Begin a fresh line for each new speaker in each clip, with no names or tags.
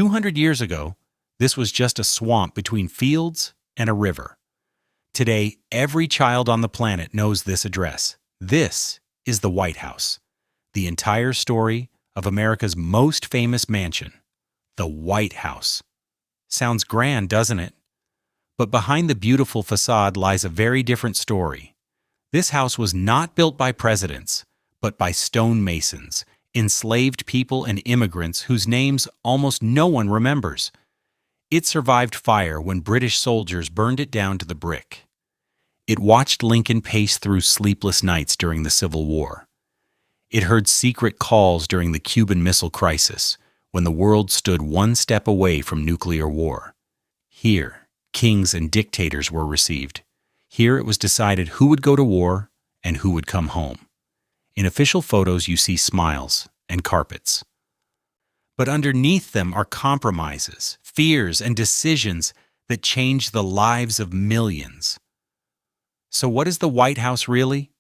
200 years ago, this was just a swamp between fields and a river. Today, every child on the planet knows this address. This is the White House, the entire story of America's most famous mansion, the White House. Sounds grand, doesn't it? But behind the beautiful facade lies a very different story. This house was not built by presidents, but by stonemasons, enslaved people and immigrants whose names almost no one remembers. It survived fire when British soldiers burned it down to the brick. It watched Lincoln pace through sleepless nights during the Civil War. It heard secret calls during the Cuban Missile Crisis, when the world stood one step away from nuclear war. Here, kings and dictators were received. Here it was decided who would go to war and who would come home. In official photos you see smiles and carpets. But underneath them are compromises, fears, and decisions that change the lives of millions. So what is the White House really?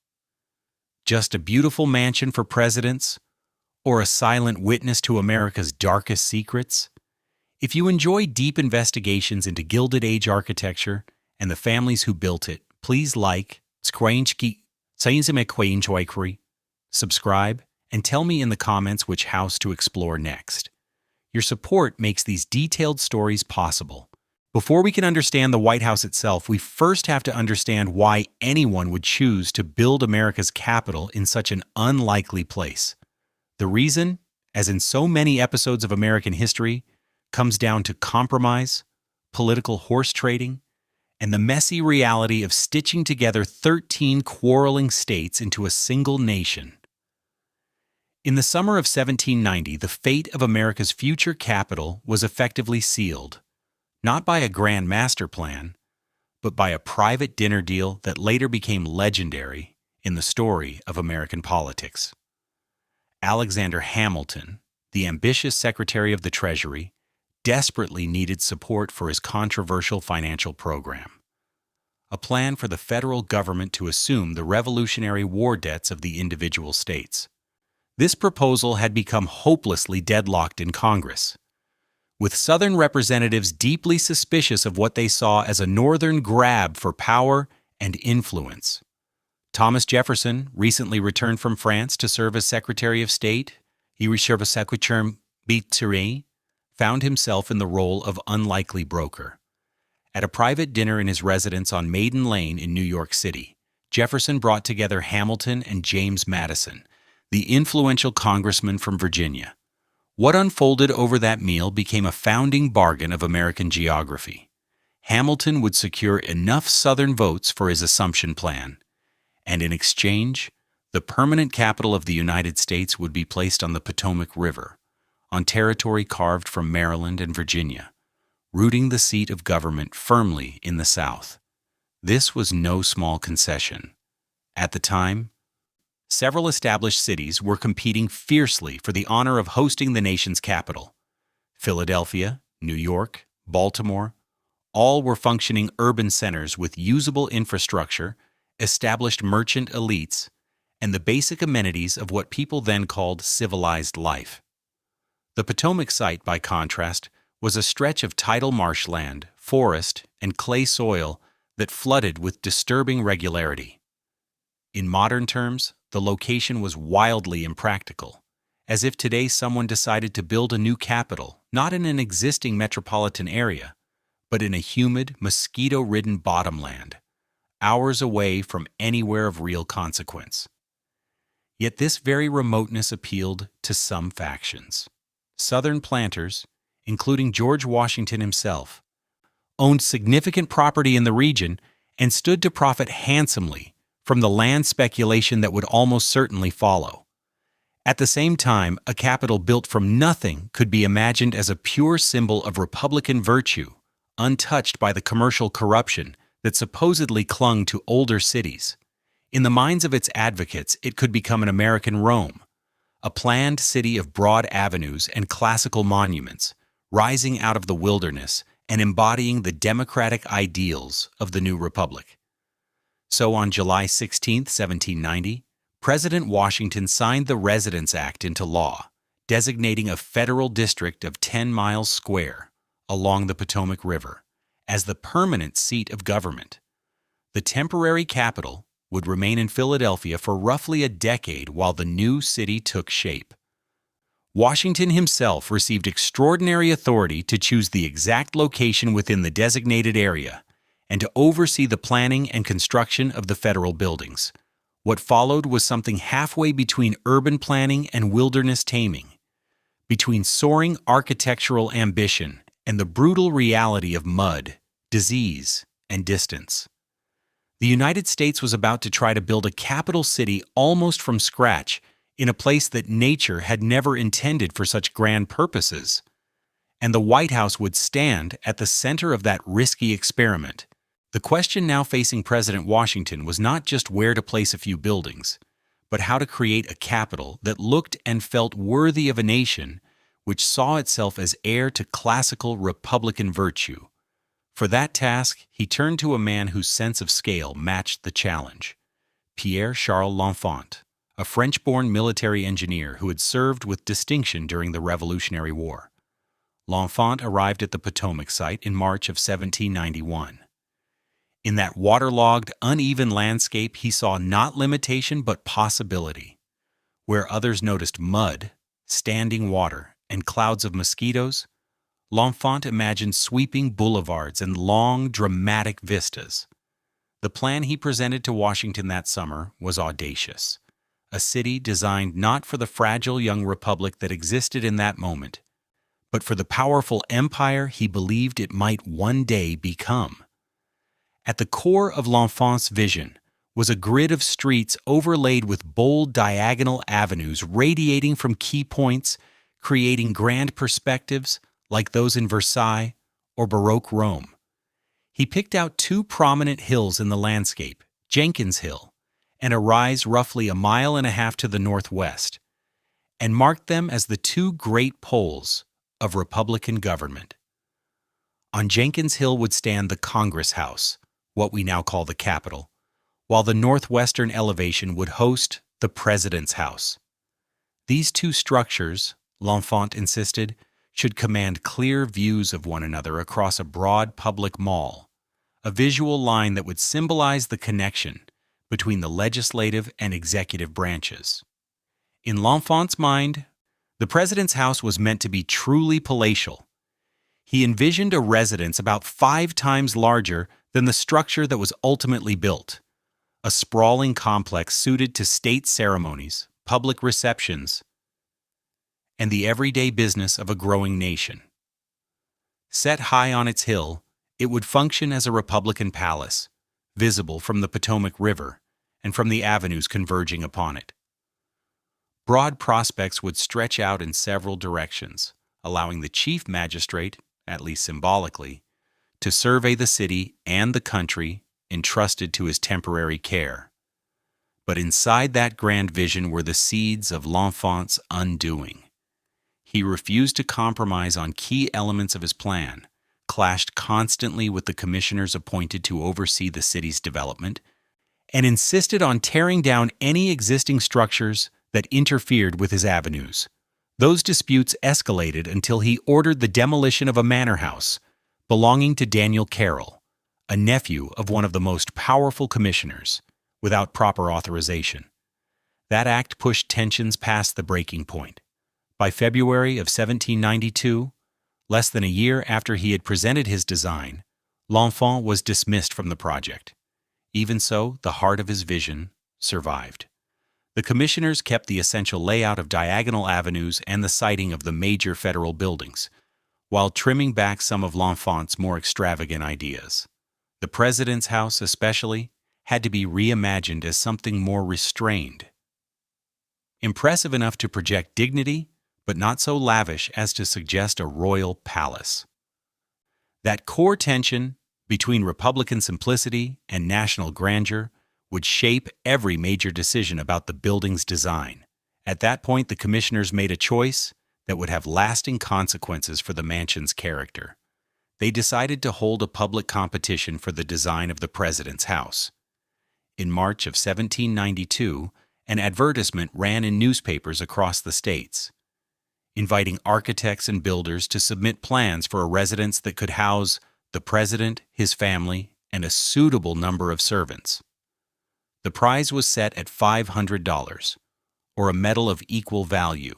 Just a beautiful mansion for presidents? Or a silent witness to America's darkest secrets? If you enjoy deep investigations into Gilded Age architecture and the families who built it, please like, subscribe, and tell me in the comments which house to explore next. Your support makes these detailed stories possible. Before we can understand the White House itself, we first have to understand why anyone would choose to build America's capital in such an unlikely place. The reason, as in so many episodes of American history, comes down to compromise, political horse trading, and the messy reality of stitching together 13 quarreling states into a single nation. In the summer of 1790, the fate of America's future capital was effectively sealed, not by a grand master plan, but by a private dinner deal that later became legendary in the story of American politics. Alexander Hamilton, the ambitious Secretary of the Treasury, desperately needed support for his controversial financial program, a plan for the federal government to assume the Revolutionary War debts of the individual states. This proposal had become hopelessly deadlocked in Congress, with Southern representatives deeply suspicious of what they saw as a Northern grab for power and influence. Thomas Jefferson recently returned from France to serve as Secretary of State. He found himself in the role of unlikely broker. At a private dinner in his residence on Maiden Lane in New York City, Jefferson brought together Hamilton and James Madison, the influential congressman from Virginia. What unfolded over that meal became a founding bargain of American geography. Hamilton would secure enough Southern votes for his Assumption Plan, and in exchange, the permanent capital of the United States would be placed on the Potomac River, on territory carved from Maryland and Virginia, rooting the seat of government firmly in the South. This was no small concession. At the time, several established cities were competing fiercely for the honor of hosting the nation's capital. Philadelphia, New York, Baltimore, all were functioning urban centers with usable infrastructure, established merchant elites, and the basic amenities of what people then called civilized life. The Potomac site, by contrast, was a stretch of tidal marshland, forest, and clay soil that flooded with disturbing regularity. In modern terms, the location was wildly impractical, as if today someone decided to build a new capital, not in an existing metropolitan area, but in a humid, mosquito-ridden bottomland, hours away from anywhere of real consequence. Yet this very remoteness appealed to some factions. Southern planters, including George Washington himself, owned significant property in the region and stood to profit handsomely from the land speculation that would almost certainly follow. At the same time, a capital built from nothing could be imagined as a pure symbol of Republican virtue, untouched by the commercial corruption that supposedly clung to older cities. In the minds of its advocates, it could become an American Rome, a planned city of broad avenues and classical monuments, rising out of the wilderness and embodying the democratic ideals of the new republic. So on July 16, 1790, President Washington signed the Residence Act into law, designating a federal district of 10 miles square along the Potomac River as the permanent seat of government. The temporary capital would remain in Philadelphia for roughly a decade while the new city took shape. Washington himself received extraordinary authority to choose the exact location within the designated area and to oversee the planning and construction of the federal buildings. What followed was something halfway between urban planning and wilderness taming, between soaring architectural ambition and the brutal reality of mud, disease, and distance. The United States was about to try to build a capital city almost from scratch in a place that nature had never intended for such grand purposes. And the White House would stand at the center of that risky experiment. The question now facing President Washington was not just where to place a few buildings, but how to create a capital that looked and felt worthy of a nation which saw itself as heir to classical Republican virtue. For that task, he turned to a man whose sense of scale matched the challenge, Pierre-Charles L'Enfant, a French-born military engineer who had served with distinction during the Revolutionary War. L'Enfant arrived at the Potomac site in March of 1791. In that waterlogged, uneven landscape, he saw not limitation but possibility. Where others noticed mud, standing water, and clouds of mosquitoes, L'Enfant imagined sweeping boulevards and long, dramatic vistas. The plan he presented to Washington that summer was audacious. A city designed not for the fragile young republic that existed in that moment, but for the powerful empire he believed it might one day become. At the core of L'Enfant's vision was a grid of streets overlaid with bold diagonal avenues radiating from key points, creating grand perspectives like those in Versailles or Baroque Rome. He picked out two prominent hills in the landscape, Jenkins Hill and a rise roughly a mile and a half to the northwest, and marked them as the two great poles of Republican government. On Jenkins Hill would stand the Congress House, what we now call the Capitol, while the northwestern elevation would host the President's House. These two structures, L'Enfant insisted, should command clear views of one another across a broad public mall, a visual line that would symbolize the connection between the legislative and executive branches. In L'Enfant's mind, the President's House was meant to be truly palatial. He envisioned a residence about 5 times larger than the structure that was ultimately built, a sprawling complex suited to state ceremonies, public receptions, and the everyday business of a growing nation. Set high on its hill, it would function as a Republican palace, visible from the Potomac River and from the avenues converging upon it. Broad prospects would stretch out in several directions, allowing the chief magistrate, at least symbolically, to survey the city and the country entrusted to his temporary care. But inside that grand vision were the seeds of L'Enfant's undoing. He refused to compromise on key elements of his plan, clashed constantly with the commissioners appointed to oversee the city's development, and insisted on tearing down any existing structures that interfered with his avenues. Those disputes escalated until he ordered the demolition of a manor house belonging to Daniel Carroll, a nephew of one of the most powerful commissioners, without proper authorization. That act pushed tensions past the breaking point. By February of 1792, less than a year after he had presented his design, L'Enfant was dismissed from the project. Even so, the heart of his vision survived. The commissioners kept the essential layout of diagonal avenues and the siting of the major federal buildings, while trimming back some of L'Enfant's more extravagant ideas. The President's House, especially, had to be reimagined as something more restrained. Impressive enough to project dignity, but not so lavish as to suggest a royal palace. That core tension between Republican simplicity and national grandeur would shape every major decision about the building's design. At that point, the commissioners made a choice that would have lasting consequences for the mansion's character. They decided to hold a public competition for the design of the President's House. In March of 1792, an advertisement ran in newspapers across the states. inviting architects and builders to submit plans for a residence that could house the president, his family, and a suitable number of servants. The prize was set at $500, or a medal of equal value,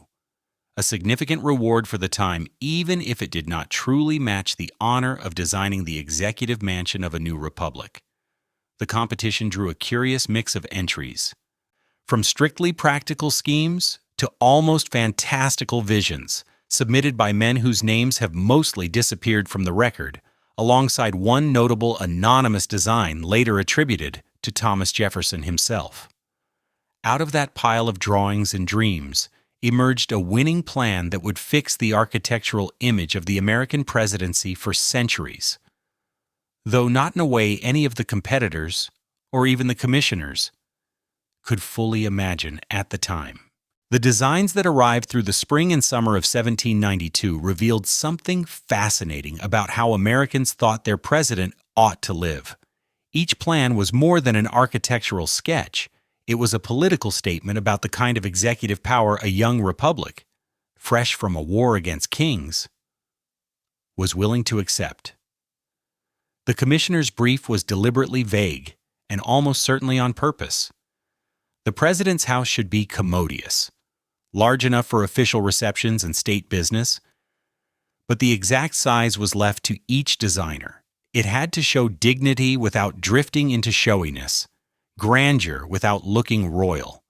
a significant reward for the time even if it did not truly match the honor of designing the executive mansion of a new republic. The competition drew a curious mix of entries, from strictly practical schemes to almost fantastical visions, submitted by men whose names have mostly disappeared from the record, alongside one notable anonymous design later attributed to Thomas Jefferson himself. Out of that pile of drawings and dreams emerged a winning plan that would fix the architectural image of the American presidency for centuries, though not in a way any of the competitors, or even the commissioners, could fully imagine at the time. The designs that arrived through the spring and summer of 1792 revealed something fascinating about how Americans thought their president ought to live. Each plan was more than an architectural sketch. It was a political statement about the kind of executive power a young republic, fresh from a war against kings, was willing to accept. The commissioner's brief was deliberately vague, and almost certainly on purpose. The president's house should be commodious, large enough for official receptions and state business, but the exact size was left to each designer. It had to show dignity without drifting into showiness, grandeur without looking royal.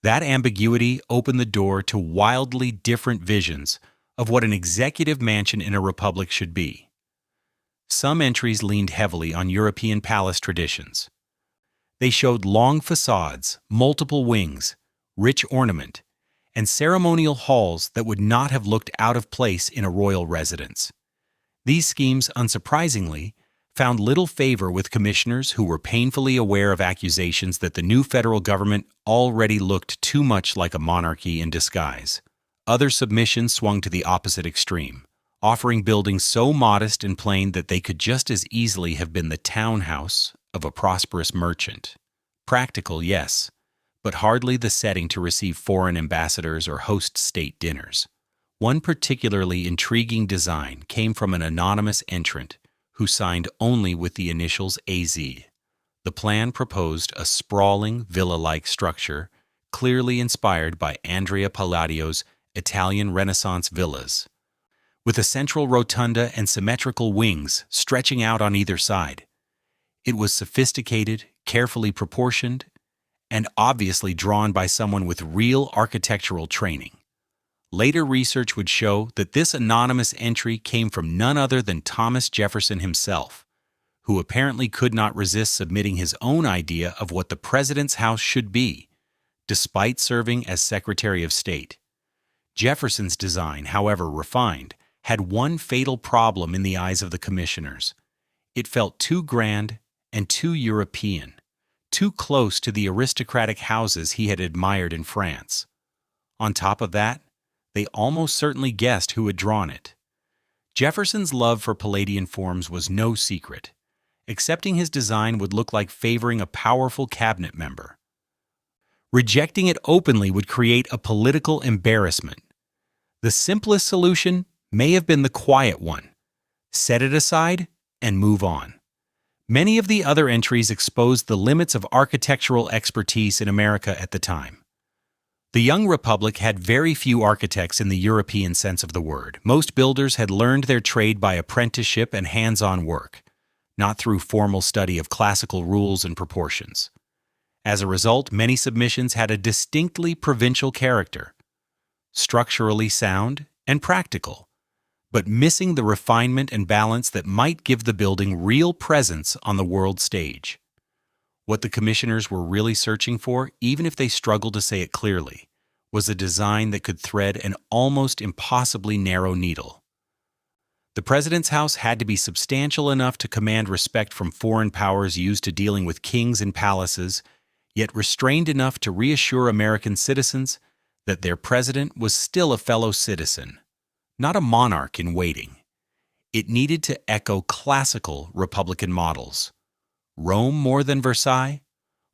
That ambiguity opened the door to wildly different visions of what an executive mansion in a republic should be. Some entries leaned heavily on European palace traditions. They showed long facades, multiple wings, rich ornament, and ceremonial halls that would not have looked out of place in a royal residence. These schemes, unsurprisingly, found little favor with commissioners who were painfully aware of accusations that the new federal government already looked too much like a monarchy in disguise. Other submissions swung to the opposite extreme, offering buildings so modest and plain that they could just as easily have been the townhouse of a prosperous merchant. Practical, yes, but hardly the setting to receive foreign ambassadors or host state dinners. One particularly intriguing design came from an anonymous entrant who signed only with the initials AZ. The plan proposed a sprawling, villa-like structure, clearly inspired by Andrea Palladio's Italian Renaissance villas, with a central rotunda and symmetrical wings stretching out on either side. It was sophisticated, carefully proportioned, and obviously drawn by someone with real architectural training. Later research would show that this anonymous entry came from none other than Thomas Jefferson himself, who apparently could not resist submitting his own idea of what the president's house should be, despite serving as Secretary of State. Jefferson's design, however refined, had one fatal problem in the eyes of the commissioners. It felt too grand and too European, too close to the aristocratic houses he had admired in France. On top of that, they almost certainly guessed who had drawn it. Jefferson's love for Palladian forms was no secret. Accepting his design would look like favoring a powerful cabinet member. Rejecting it openly would create a political embarrassment. The simplest solution may have been the quiet one: set it aside and move on. Many of the other entries exposed the limits of architectural expertise in America at the time. The young republic had very few architects in the European sense of the word. Most builders had learned their trade by apprenticeship and hands-on work, not through formal study of classical rules and proportions. As a result, many submissions had a distinctly provincial character, structurally sound and practical, but missing the refinement and balance that might give the building real presence on the world stage. What the commissioners were really searching for, even if they struggled to say it clearly, was a design that could thread an almost impossibly narrow needle. The president's house had to be substantial enough to command respect from foreign powers used to dealing with kings and palaces, yet restrained enough to reassure American citizens that their president was still a fellow citizen, not a monarch in waiting. It needed to echo classical Republican models: Rome more than Versailles,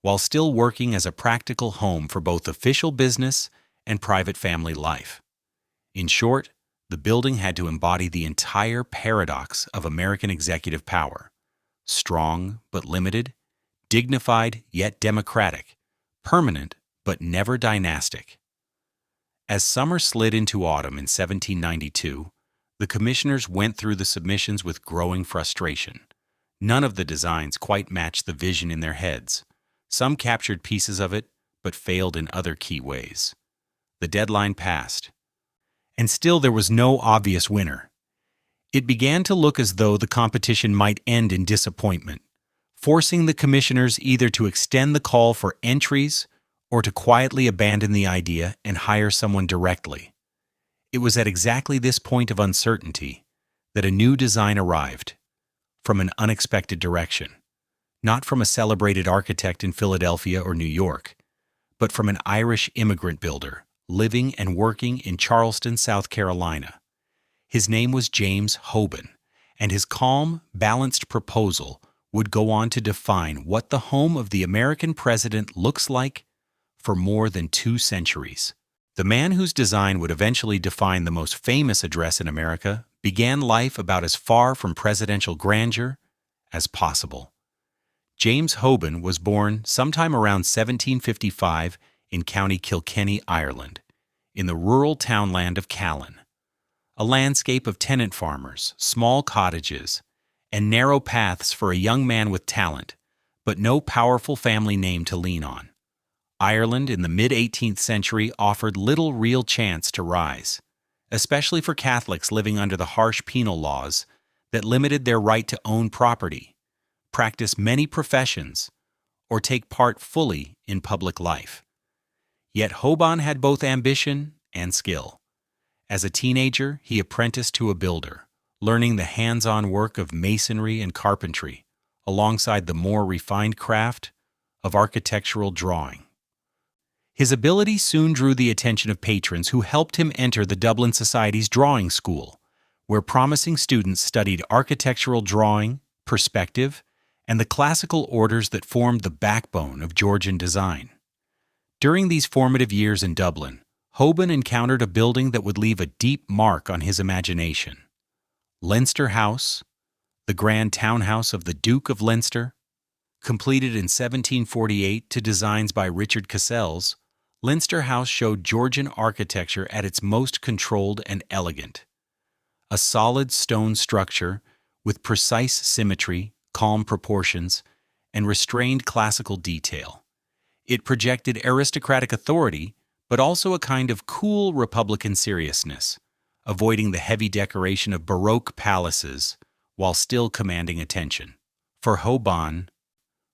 while still working as a practical home for both official business and private family life. In short, the building had to embody the entire paradox of American executive power: strong but limited, dignified yet democratic, permanent but never dynastic. As summer slid into autumn in 1792, the commissioners went through the submissions with growing frustration. None of the designs quite matched the vision in their heads. Some captured pieces of it, but failed in other key ways. The deadline passed, and still there was no obvious winner. It began to look as though the competition might end in disappointment, forcing the commissioners either to extend the call for entries or to quietly abandon the idea and hire someone directly. It was at exactly this point of uncertainty that a new design arrived, from an unexpected direction, not from a celebrated architect in Philadelphia or New York, but from an Irish immigrant builder living and working in Charleston, South Carolina. His name was James Hoban, and his calm, balanced proposal would go on to define what the home of the American president looks like for more than 2 centuries. The man whose design would eventually define the most famous address in America began life about as far from presidential grandeur as possible. James Hoban was born sometime around 1755 in County Kilkenny, Ireland, in the rural townland of Callan. A landscape of tenant farmers, small cottages, and narrow paths for a young man with talent, but no powerful family name to lean on. Ireland in the mid-18th century offered little real chance to rise, especially for Catholics living under the harsh penal laws that limited their right to own property, practice many professions, or take part fully in public life. Yet Hoban had both ambition and skill. As a teenager, he apprenticed to a builder, learning the hands-on work of masonry and carpentry, alongside the more refined craft of architectural drawing. His ability soon drew the attention of patrons who helped him enter the Dublin Society's drawing school, where promising students studied architectural drawing, perspective, and the classical orders that formed the backbone of Georgian design. During these formative years in Dublin, Hoban encountered a building that would leave a deep mark on his imagination. Leinster House, the grand townhouse of the Duke of Leinster, completed in 1748 to designs by Richard Cassels, Leinster House showed Georgian architecture at its most controlled and elegant. A solid stone structure with precise symmetry, calm proportions, and restrained classical detail. It projected aristocratic authority, but also a kind of cool Republican seriousness, avoiding the heavy decoration of Baroque palaces while still commanding attention. For Hoban,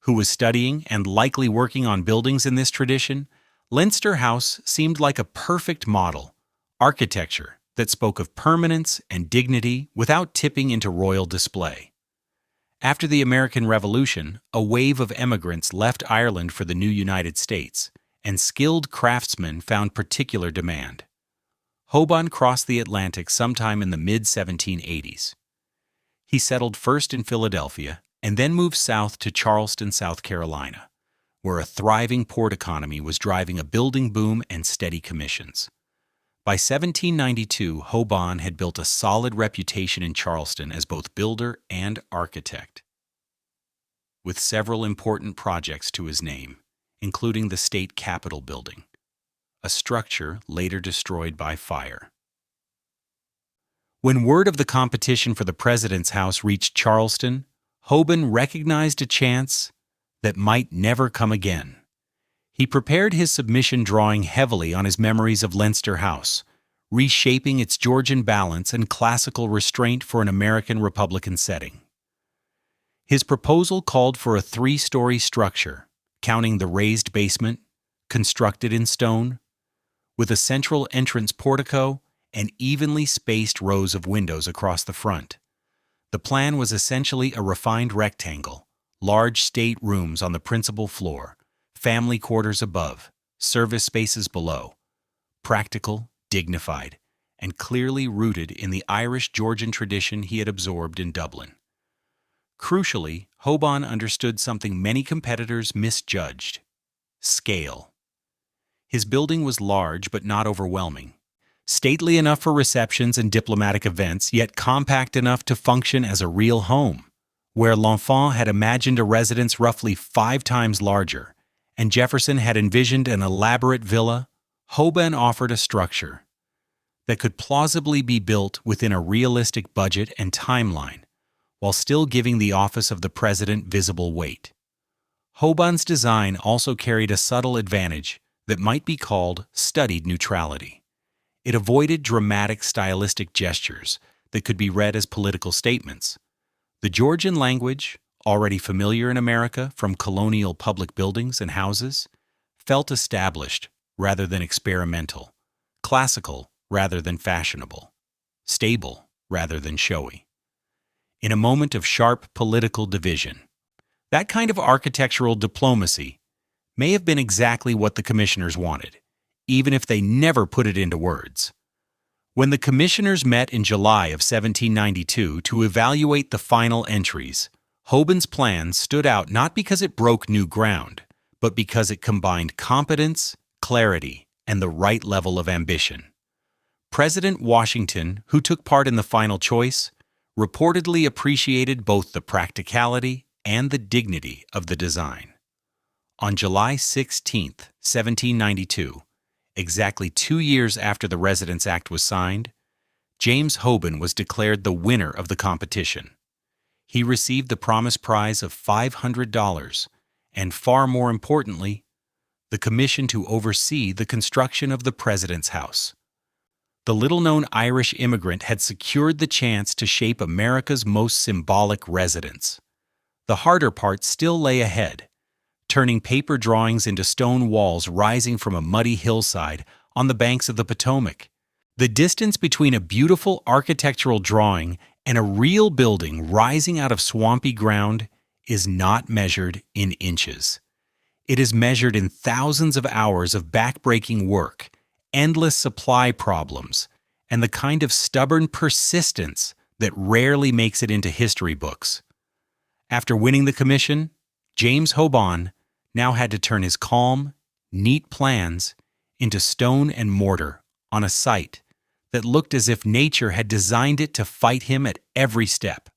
who was studying and likely working on buildings in this tradition, Leinster House seemed like a perfect model, architecture that spoke of permanence and dignity without tipping into royal display. After the American Revolution, a wave of emigrants left Ireland for the new United States, and skilled craftsmen found particular demand. Hoban crossed the Atlantic sometime in the mid-1780s. He settled first in Philadelphia and then moved south to Charleston, South Carolina, where a thriving port economy was driving a building boom and steady commissions. By 1792, Hoban had built a solid reputation in Charleston as both builder and architect, with several important projects to his name, including the state capitol building, a structure later destroyed by fire. When word of the competition for the president's house reached Charleston, Hoban recognized a chance that might never come again. He prepared his submission drawing heavily on his memories of Leinster House, reshaping its Georgian balance and classical restraint for an American Republican setting. His proposal called for a 3-story structure, counting the raised basement, constructed in stone, with a central entrance portico and evenly spaced rows of windows across the front. The plan was essentially a refined rectangle, large state rooms on the principal floor, family quarters above, service spaces below, practical, dignified, and clearly rooted in the Irish-Georgian tradition he had absorbed in Dublin. Crucially, Hoban understood something many competitors misjudged: scale. His building was large but not overwhelming, stately enough for receptions and diplomatic events, yet compact enough to function as a real home. Where L'Enfant had imagined a residence roughly 5 times larger, and Jefferson had envisioned an elaborate villa, Hoban offered a structure that could plausibly be built within a realistic budget and timeline, while still giving the office of the president visible weight. Hoban's design also carried a subtle advantage that might be called studied neutrality. It avoided dramatic stylistic gestures that could be read as political statements. The Georgian language, already familiar in America from colonial public buildings and houses, felt established rather than experimental, classical rather than fashionable, stable rather than showy. In a moment of sharp political division, that kind of architectural diplomacy may have been exactly what the commissioners wanted, even if they never put it into words. When the commissioners met in July of 1792 to evaluate the final entries, Hoban's plan stood out not because it broke new ground, but because it combined competence, clarity, and the right level of ambition. President Washington, who took part in the final choice, reportedly appreciated both the practicality and the dignity of the design. On July 16, 1792, exactly 2 years after the Residence Act was signed, James Hoban was declared the winner of the competition. He received the promised prize of $500 and, far more importantly, the commission to oversee the construction of the President's House. The little-known Irish immigrant had secured the chance to shape America's most symbolic residence. The harder part still lay ahead, turning paper drawings into stone walls rising from a muddy hillside on the banks of the Potomac. The distance between a beautiful architectural drawing and a real building rising out of swampy ground is not measured in inches. It is measured in thousands of hours of backbreaking work, endless supply problems, and the kind of stubborn persistence that rarely makes it into history books. After winning the commission, James Hoban now had to turn his calm, neat plans into stone and mortar on a site that looked as if nature had designed it to fight him at every step.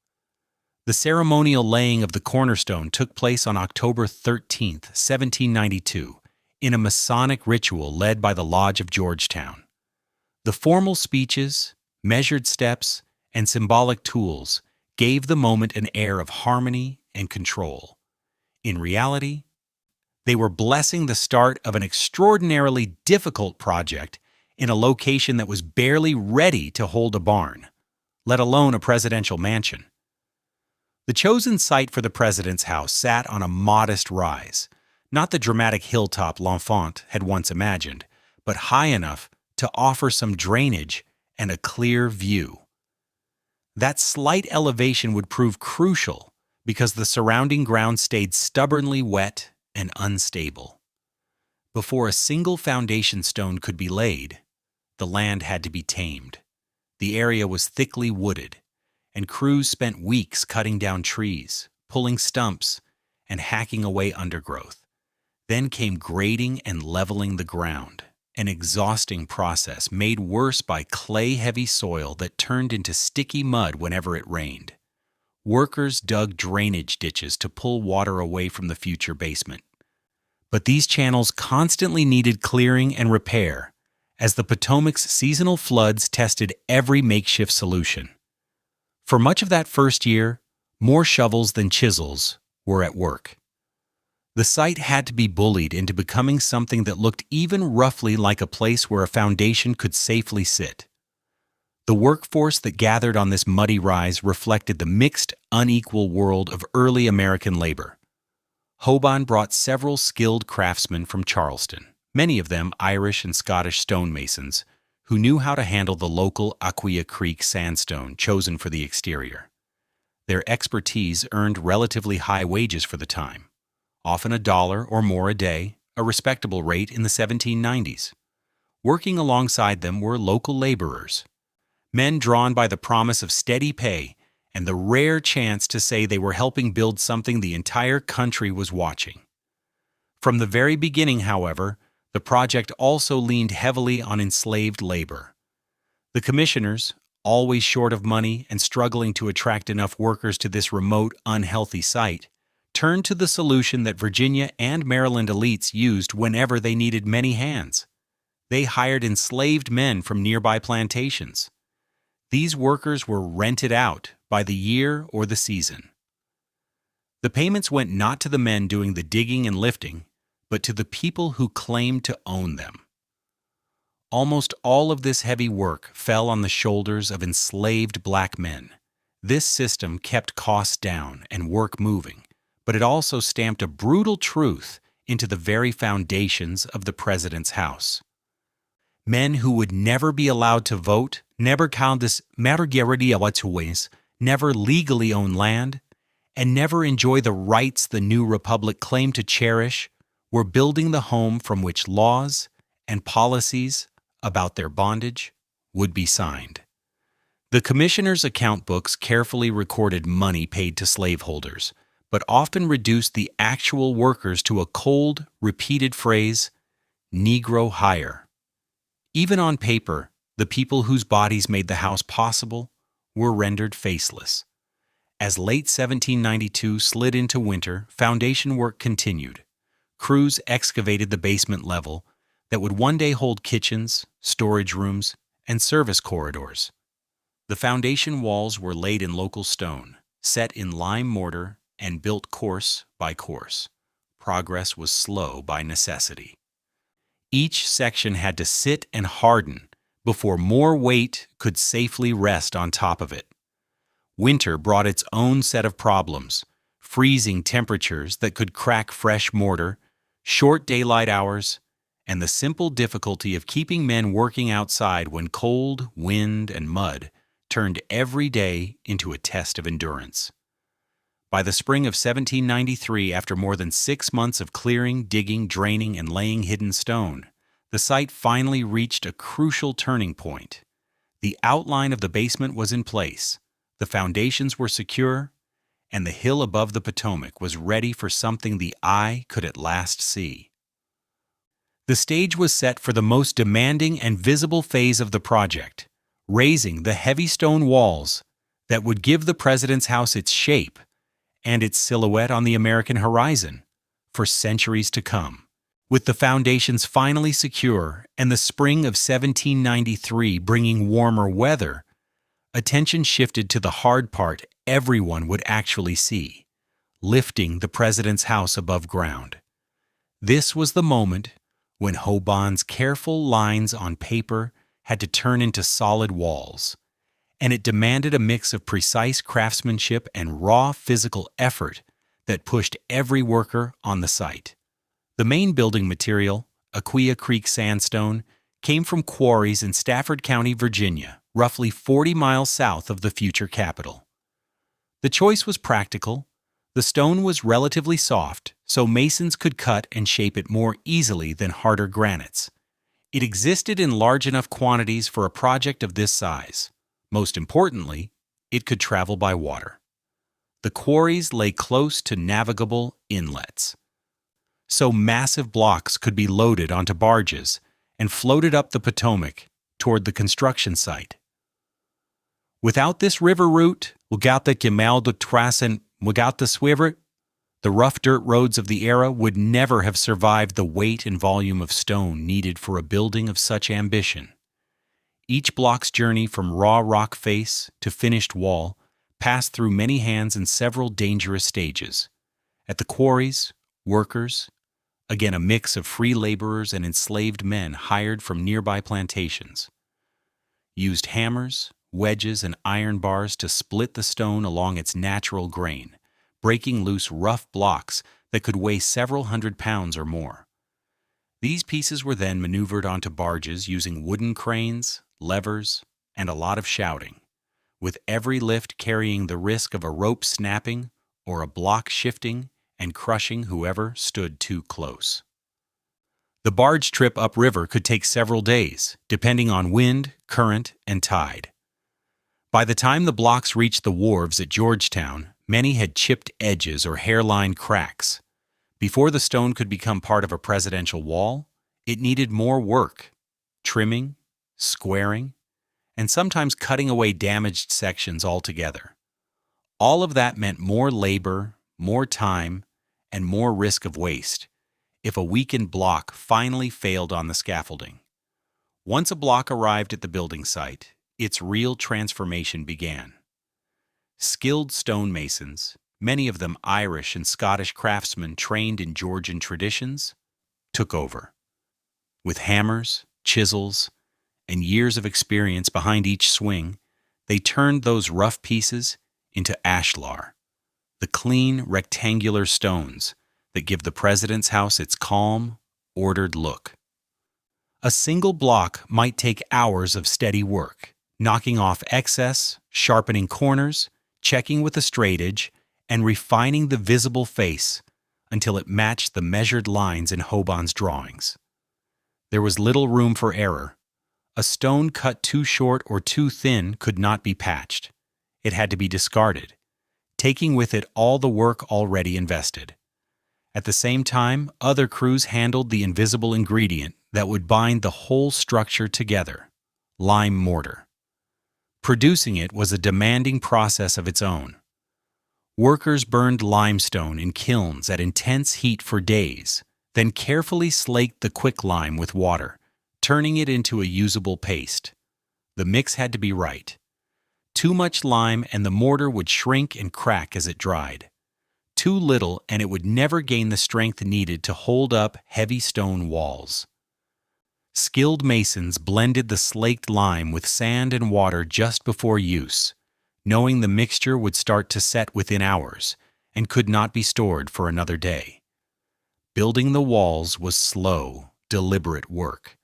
The ceremonial laying of the cornerstone took place on October 13, 1792, in a Masonic ritual led by the Lodge of Georgetown. The formal speeches, measured steps, and symbolic tools gave the moment an air of harmony and control. In reality, they were blessing the start of an extraordinarily difficult project in a location that was barely ready to hold a barn, let alone a presidential mansion. The chosen site for the president's house sat on a modest rise, not the dramatic hilltop L'Enfant had once imagined, but high enough to offer some drainage and a clear view. That slight elevation would prove crucial because the surrounding ground stayed stubbornly wet and unstable. Before a single foundation stone could be laid, the land had to be tamed. The area was thickly wooded, and crews spent weeks cutting down trees, pulling stumps, and hacking away undergrowth. Then came grading and leveling the ground, an exhausting process made worse by clay-heavy soil that turned into sticky mud whenever it rained. Workers dug drainage ditches to pull water away from the future basement. But these channels constantly needed clearing and repair, as the Potomac's seasonal floods tested every makeshift solution. For much of that first year, more shovels than chisels were at work. The site had to be bullied into becoming something that looked even roughly like a place where a foundation could safely sit. The workforce that gathered on this muddy rise reflected the mixed, unequal world of early American labor. Hoban brought several skilled craftsmen from Charleston, many of them Irish and Scottish stonemasons, who knew how to handle the local Aquia Creek sandstone chosen for the exterior. Their expertise earned relatively high wages for the time, often $1 or more a day, a respectable rate in the 1790s. Working alongside them were local laborers, men drawn by the promise of steady pay and the rare chance to say they were helping build something the entire country was watching. From the very beginning, however, the project also leaned heavily on enslaved labor, The commissioners, always short of money and struggling to attract enough workers to this remote, unhealthy site, turned to the solution that Virginia and Maryland elites used whenever they needed many hands. They hired enslaved men from nearby plantations. These workers were rented out by the year or the season. The payments went not to the men doing the digging and lifting, but to the people who claimed to own them. Almost all of this heavy work fell on the shoulders of enslaved black men. This system kept costs down and work moving, but it also stamped a brutal truth into the very foundations of the president's house. Men who would never be allowed to vote, never never legally own land, and never enjoy the rights the new republic claimed to cherish, were building the home from which laws and policies about their bondage would be signed. The commissioners' account books carefully recorded money paid to slaveholders, but often reduced the actual workers to a cold, repeated phrase, Negro hire. Even on paper, the people whose bodies made the house possible were rendered faceless. As late 1792 slid into winter, foundation work continued. Crews excavated the basement level that would one day hold kitchens, storage rooms, and service corridors. The foundation walls were laid in local stone, set in lime mortar, and built course by course. Progress was slow by necessity. Each section had to sit and harden before more weight could safely rest on top of it. Winter brought its own set of problems: freezing temperatures that could crack fresh mortar, short daylight hours, and the simple difficulty of keeping men working outside when cold, wind, and mud turned every day into a test of endurance. By the spring of 1793, after more than 6 months of clearing, digging, draining, and laying hidden stone, the site finally reached a crucial turning point. The outline of the basement was in place, the foundations were secure, and the hill above the Potomac was ready for something the eye could at last see. The stage was set for the most demanding and visible phase of the project, raising the heavy stone walls that would give the president's house its shape and its silhouette on the American horizon for centuries to come. With the foundations finally secure and the spring of 1793 bringing warmer weather, attention shifted to the hard part everyone would actually see: lifting the president's house above ground. This was the moment when Hoban's careful lines on paper had to turn into solid walls, and it demanded a mix of precise craftsmanship and raw physical effort that pushed every worker on the site. The main building material, Aquia Creek sandstone, came from quarries in Stafford County, Virginia, roughly 40 miles south of the future capital. The choice was practical. The stone was relatively soft, so masons could cut and shape it more easily than harder granites. It existed in large enough quantities for a project of this size. Most importantly, it could travel by water. The quarries lay close to navigable inlets, so massive blocks could be loaded onto barges and floated up the Potomac toward the construction site. Without this river route, without the canal de Trassen, without the swiver, the rough dirt roads of the era would never have survived the weight and volume of stone needed for a building of such ambition. Each block's journey from raw rock face to finished wall passed through many hands in several dangerous stages. At the quarries, workers, again a mix of free laborers and enslaved men hired from nearby plantations, used hammers, wedges, and iron bars to split the stone along its natural grain, breaking loose rough blocks that could weigh several hundred pounds or more. These pieces were then maneuvered onto barges using wooden cranes, levers, and a lot of shouting, with every lift carrying the risk of a rope snapping or a block shifting and crushing whoever stood too close. The barge trip upriver could take several days, depending on wind, current, and tide. By the time the blocks reached the wharves at Georgetown, many had chipped edges or hairline cracks. Before the stone could become part of a presidential wall, it needed more work: trimming, squaring, and sometimes cutting away damaged sections altogether. All of that meant more labor, more time, and more risk of waste if a weakened block finally failed on the scaffolding. Once a block arrived at the building site, its real transformation began. Skilled stonemasons, many of them Irish and Scottish craftsmen trained in Georgian traditions, took over. With hammers, chisels, and years of experience behind each swing, they turned those rough pieces into ashlar, the clean, rectangular stones that give the president's house its calm, ordered look. A single block might take hours of steady work, knocking off excess, sharpening corners, checking with a straightage, and refining the visible face until it matched the measured lines in Hoban's drawings. There was little room for error. A stone cut too short or too thin could not be patched. It had to be discarded, taking with it all the work already invested. At the same time, other crews handled the invisible ingredient that would bind the whole structure together: lime mortar. Producing it was a demanding process of its own. Workers burned limestone in kilns at intense heat for days, then carefully slaked the quicklime with water, turning it into a usable paste. The mix had to be right. Too much lime and the mortar would shrink and crack as it dried. Too little and it would never gain the strength needed to hold up heavy stone walls. Skilled masons blended the slaked lime with sand and water just before use, knowing the mixture would start to set within hours and could not be stored for another day. Building the walls was slow, deliberate work.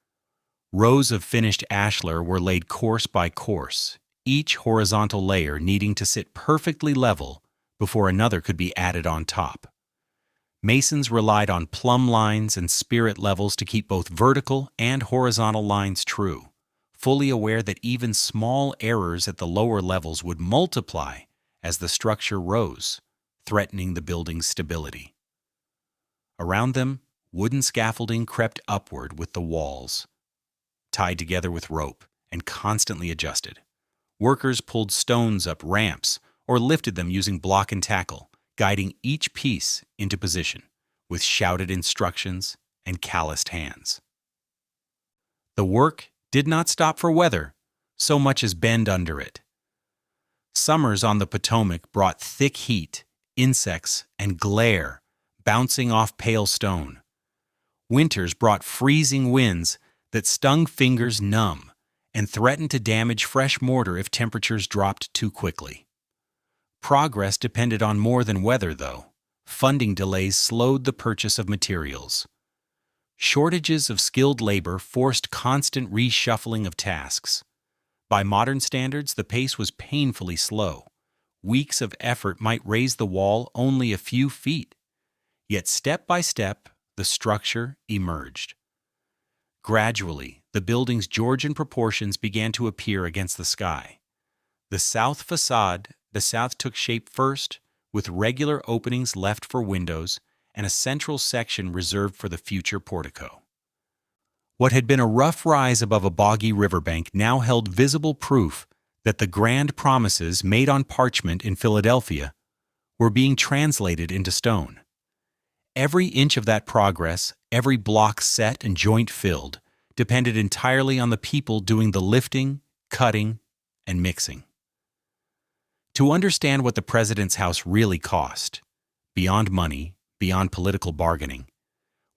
Rows of finished ashlar were laid course by course, each horizontal layer needing to sit perfectly level before another could be added on top. Masons relied on plumb lines and spirit levels to keep both vertical and horizontal lines true, fully aware that even small errors at the lower levels would multiply as the structure rose, threatening the building's stability. Around them, wooden scaffolding crept upward with the walls, tied together with rope and constantly adjusted. Workers pulled stones up ramps or lifted them using block and tackle, guiding each piece into position with shouted instructions and calloused hands. The work did not stop for weather, so much as bend under it. Summers on the Potomac brought thick heat, insects, and glare bouncing off pale stone. Winters brought freezing winds that stung fingers numb and threatened to damage fresh mortar if temperatures dropped too quickly. Progress depended on more than weather, though. Funding delays slowed the purchase of materials. Shortages of skilled labor forced constant reshuffling of tasks. By modern standards, the pace was painfully slow. Weeks of effort might raise the wall only a few feet. Yet step by step, the structure emerged. Gradually, the building's Georgian proportions began to appear against the sky. The south took shape first, with regular openings left for windows and a central section reserved for the future portico. What had been a rough rise above a boggy riverbank now held visible proof that the grand promises made on parchment in Philadelphia were being translated into stone. Every inch of that progress, every block set and joint filled, depended entirely on the people doing the lifting, cutting, and mixing. To understand what the president's house really cost, beyond money, beyond political bargaining,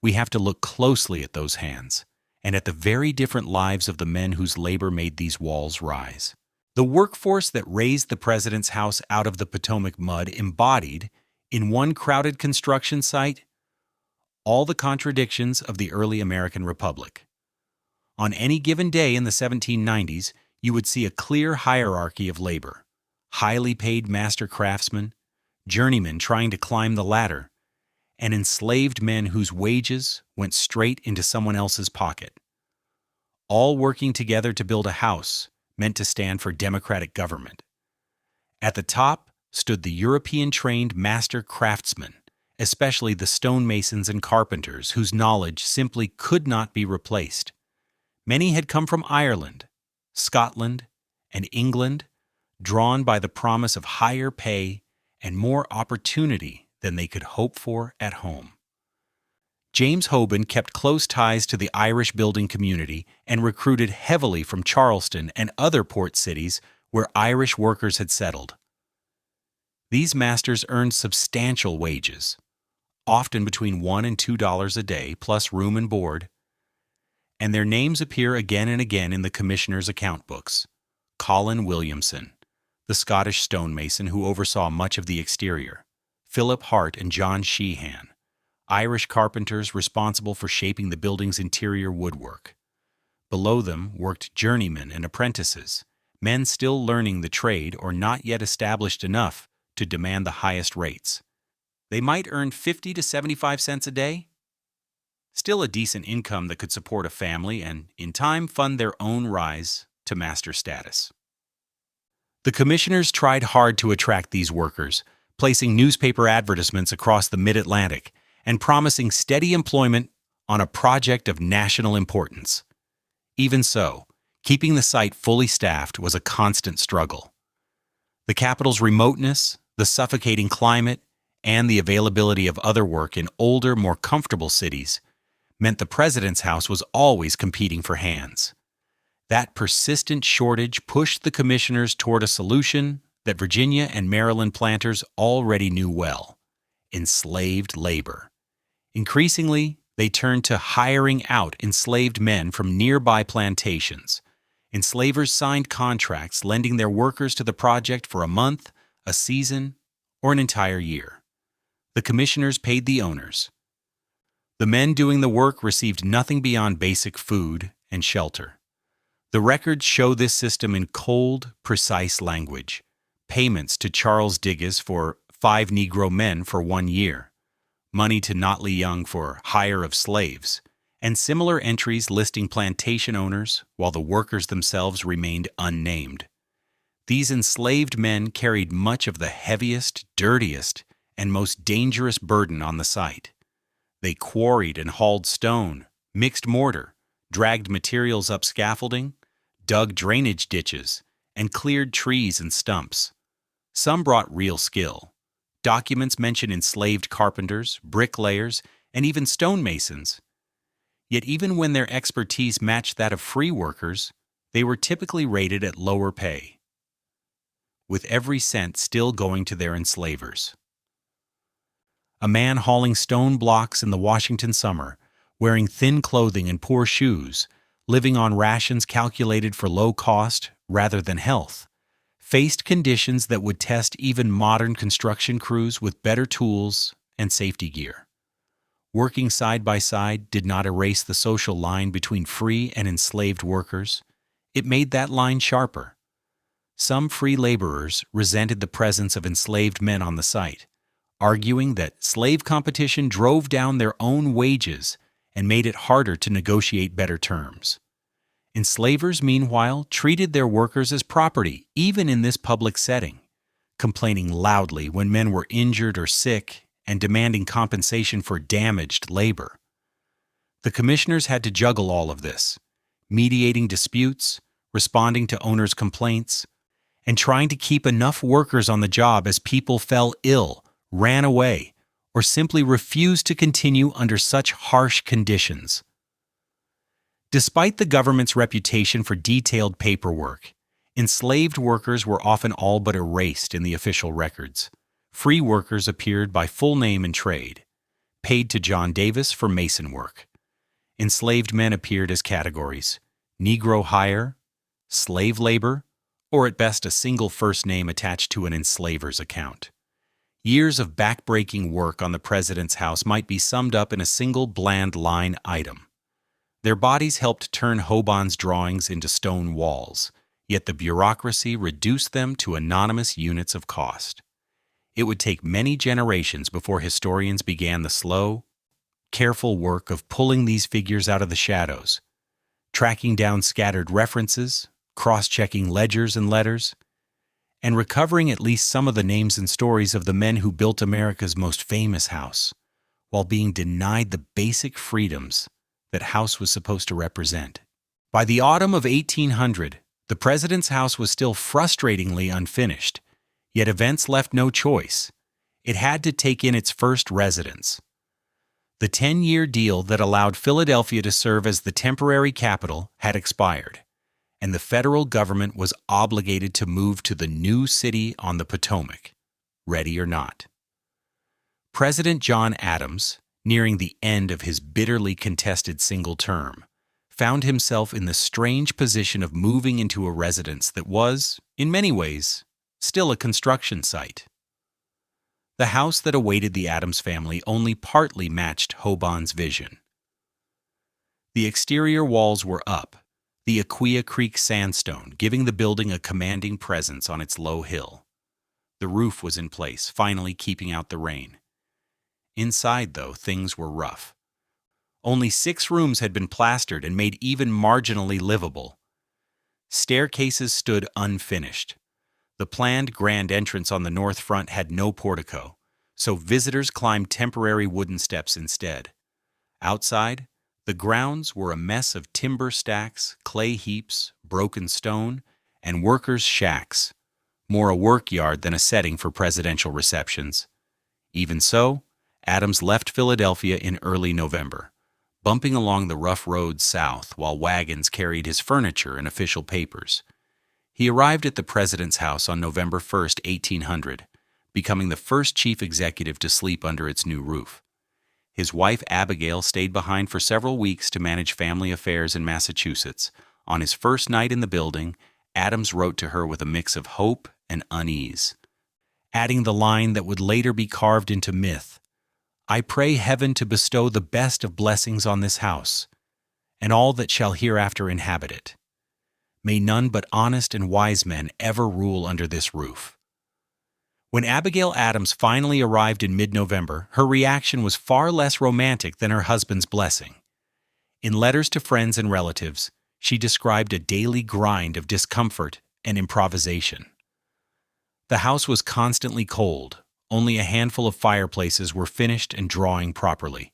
we have to look closely at those hands and at the very different lives of the men whose labor made these walls rise. The workforce that raised the president's house out of the Potomac mud embodied, in one crowded construction site, all the contradictions of the early American Republic. On any given day in the 1790s, you would see a clear hierarchy of labor: highly paid master craftsmen, journeymen trying to climb the ladder, and enslaved men whose wages went straight into someone else's pocket. All working together to build a house meant to stand for democratic government. At the top stood the European-trained master craftsmen, especially the stonemasons and carpenters whose knowledge simply could not be replaced. Many had come from Ireland, Scotland, and England, drawn by the promise of higher pay and more opportunity than they could hope for at home. James Hoban kept close ties to the Irish building community and recruited heavily from Charleston and other port cities where Irish workers had settled. These masters earned substantial wages, often between $1 and $2 a day, plus room and board, and their names appear again and again in the commissioners' account books. Colin Williamson, the Scottish stonemason who oversaw much of the exterior; Philip Hart and John Sheehan, Irish carpenters responsible for shaping the building's interior woodwork. Below them worked journeymen and apprentices, men still learning the trade or not yet established enough to demand the highest rates. They might earn 50 to 75 cents a day. Still a decent income that could support a family and, in time, fund their own rise to master status. The commissioners tried hard to attract these workers, placing newspaper advertisements across the mid-Atlantic and promising steady employment on a project of national importance. Even so, keeping the site fully staffed was a constant struggle. The capital's remoteness, the suffocating climate, and the availability of other work in older, more comfortable cities meant the president's house was always competing for hands. That persistent shortage pushed the commissioners toward a solution that Virginia and Maryland planters already knew well: enslaved labor. Increasingly, they turned to hiring out enslaved men from nearby plantations. Enslavers signed contracts lending their workers to the project for a month, a season, or an entire year. The commissioners paid the owners. The men doing the work received nothing beyond basic food and shelter. The records show this system in cold, precise language. Payments to Charles Digges for 5 Negro men for 1 year, money to Notley Young for hire of slaves, and similar entries listing plantation owners while the workers themselves remained unnamed. These enslaved men carried much of the heaviest, dirtiest, and most dangerous burden on the site. They quarried and hauled stone, mixed mortar, dragged materials up scaffolding, dug drainage ditches, and cleared trees and stumps. Some brought real skill. Documents mention enslaved carpenters, bricklayers, and even stonemasons. Yet even when their expertise matched that of free workers, they were typically rated at lower pay, with every cent still going to their enslavers. A man hauling stone blocks in the Washington summer, wearing thin clothing and poor shoes, living on rations calculated for low cost rather than health, faced conditions that would test even modern construction crews with better tools and safety gear. Working side by side did not erase the social line between free and enslaved workers. It made that line sharper. Some free laborers resented the presence of enslaved men on the site, arguing that slave competition drove down their own wages and made it harder to negotiate better terms. Enslavers, meanwhile, treated their workers as property, even in this public setting, complaining loudly when men were injured or sick and demanding compensation for damaged labor. The commissioners had to juggle all of this, mediating disputes, responding to owners' complaints, and trying to keep enough workers on the job as people fell ill, ran away, or simply refused to continue under such harsh conditions. Despite the government's reputation for detailed paperwork, enslaved workers were often all but erased in the official records. Free workers appeared by full name and trade, paid to John Davis for mason work. Enslaved men appeared as categories: Negro hire, slave labor, or at best a single first name attached to an enslaver's account. Years of back-breaking work on the president's house might be summed up in a single bland line item. Their bodies helped turn Hoban's drawings into stone walls, yet the bureaucracy reduced them to anonymous units of cost. It would take many generations before historians began the slow, careful work of pulling these figures out of the shadows, tracking down scattered references, cross-checking ledgers and letters, and recovering at least some of the names and stories of the men who built America's most famous house, while being denied the basic freedoms that house was supposed to represent. By the autumn of 1800, The president's house was still frustratingly unfinished, yet events left no choice. It had to take in its first residents. The 10-year deal that allowed Philadelphia to serve as the temporary capital had expired, and the federal government was obligated to move to the new city on the Potomac, ready or not. President John Adams, nearing the end of his bitterly contested single term, found himself in the strange position of moving into a residence that was, in many ways, still a construction site. The house that awaited the Adams family only partly matched Hoban's vision. The exterior walls were up, the Aquia Creek sandstone giving the building a commanding presence on its low hill. The roof was in place, finally keeping out the rain. Inside, though, things were rough. Only 6 rooms had been plastered and made even marginally livable. Staircases stood unfinished. The planned grand entrance on the north front had no portico, so visitors climbed temporary wooden steps instead. Outside, the grounds were a mess of timber stacks, clay heaps, broken stone, and workers' shacks, more a work yard than a setting for presidential receptions. Even so, Adams left Philadelphia in early November, bumping along the rough roads south while wagons carried his furniture and official papers. He arrived at the president's house on November 1, 1800, becoming the first chief executive to sleep under its new roof. His wife Abigail stayed behind for several weeks to manage family affairs in Massachusetts. On his first night in the building, Adams wrote to her with a mix of hope and unease, adding the line that would later be carved into myth: "I pray heaven to bestow the best of blessings on this house, and all that shall hereafter inhabit it. May none but honest and wise men ever rule under this roof." When Abigail Adams finally arrived in mid-November, her reaction was far less romantic than her husband's blessing. In letters to friends and relatives, she described a daily grind of discomfort and improvisation. The house was constantly cold. Only a handful of fireplaces were finished and drawing properly.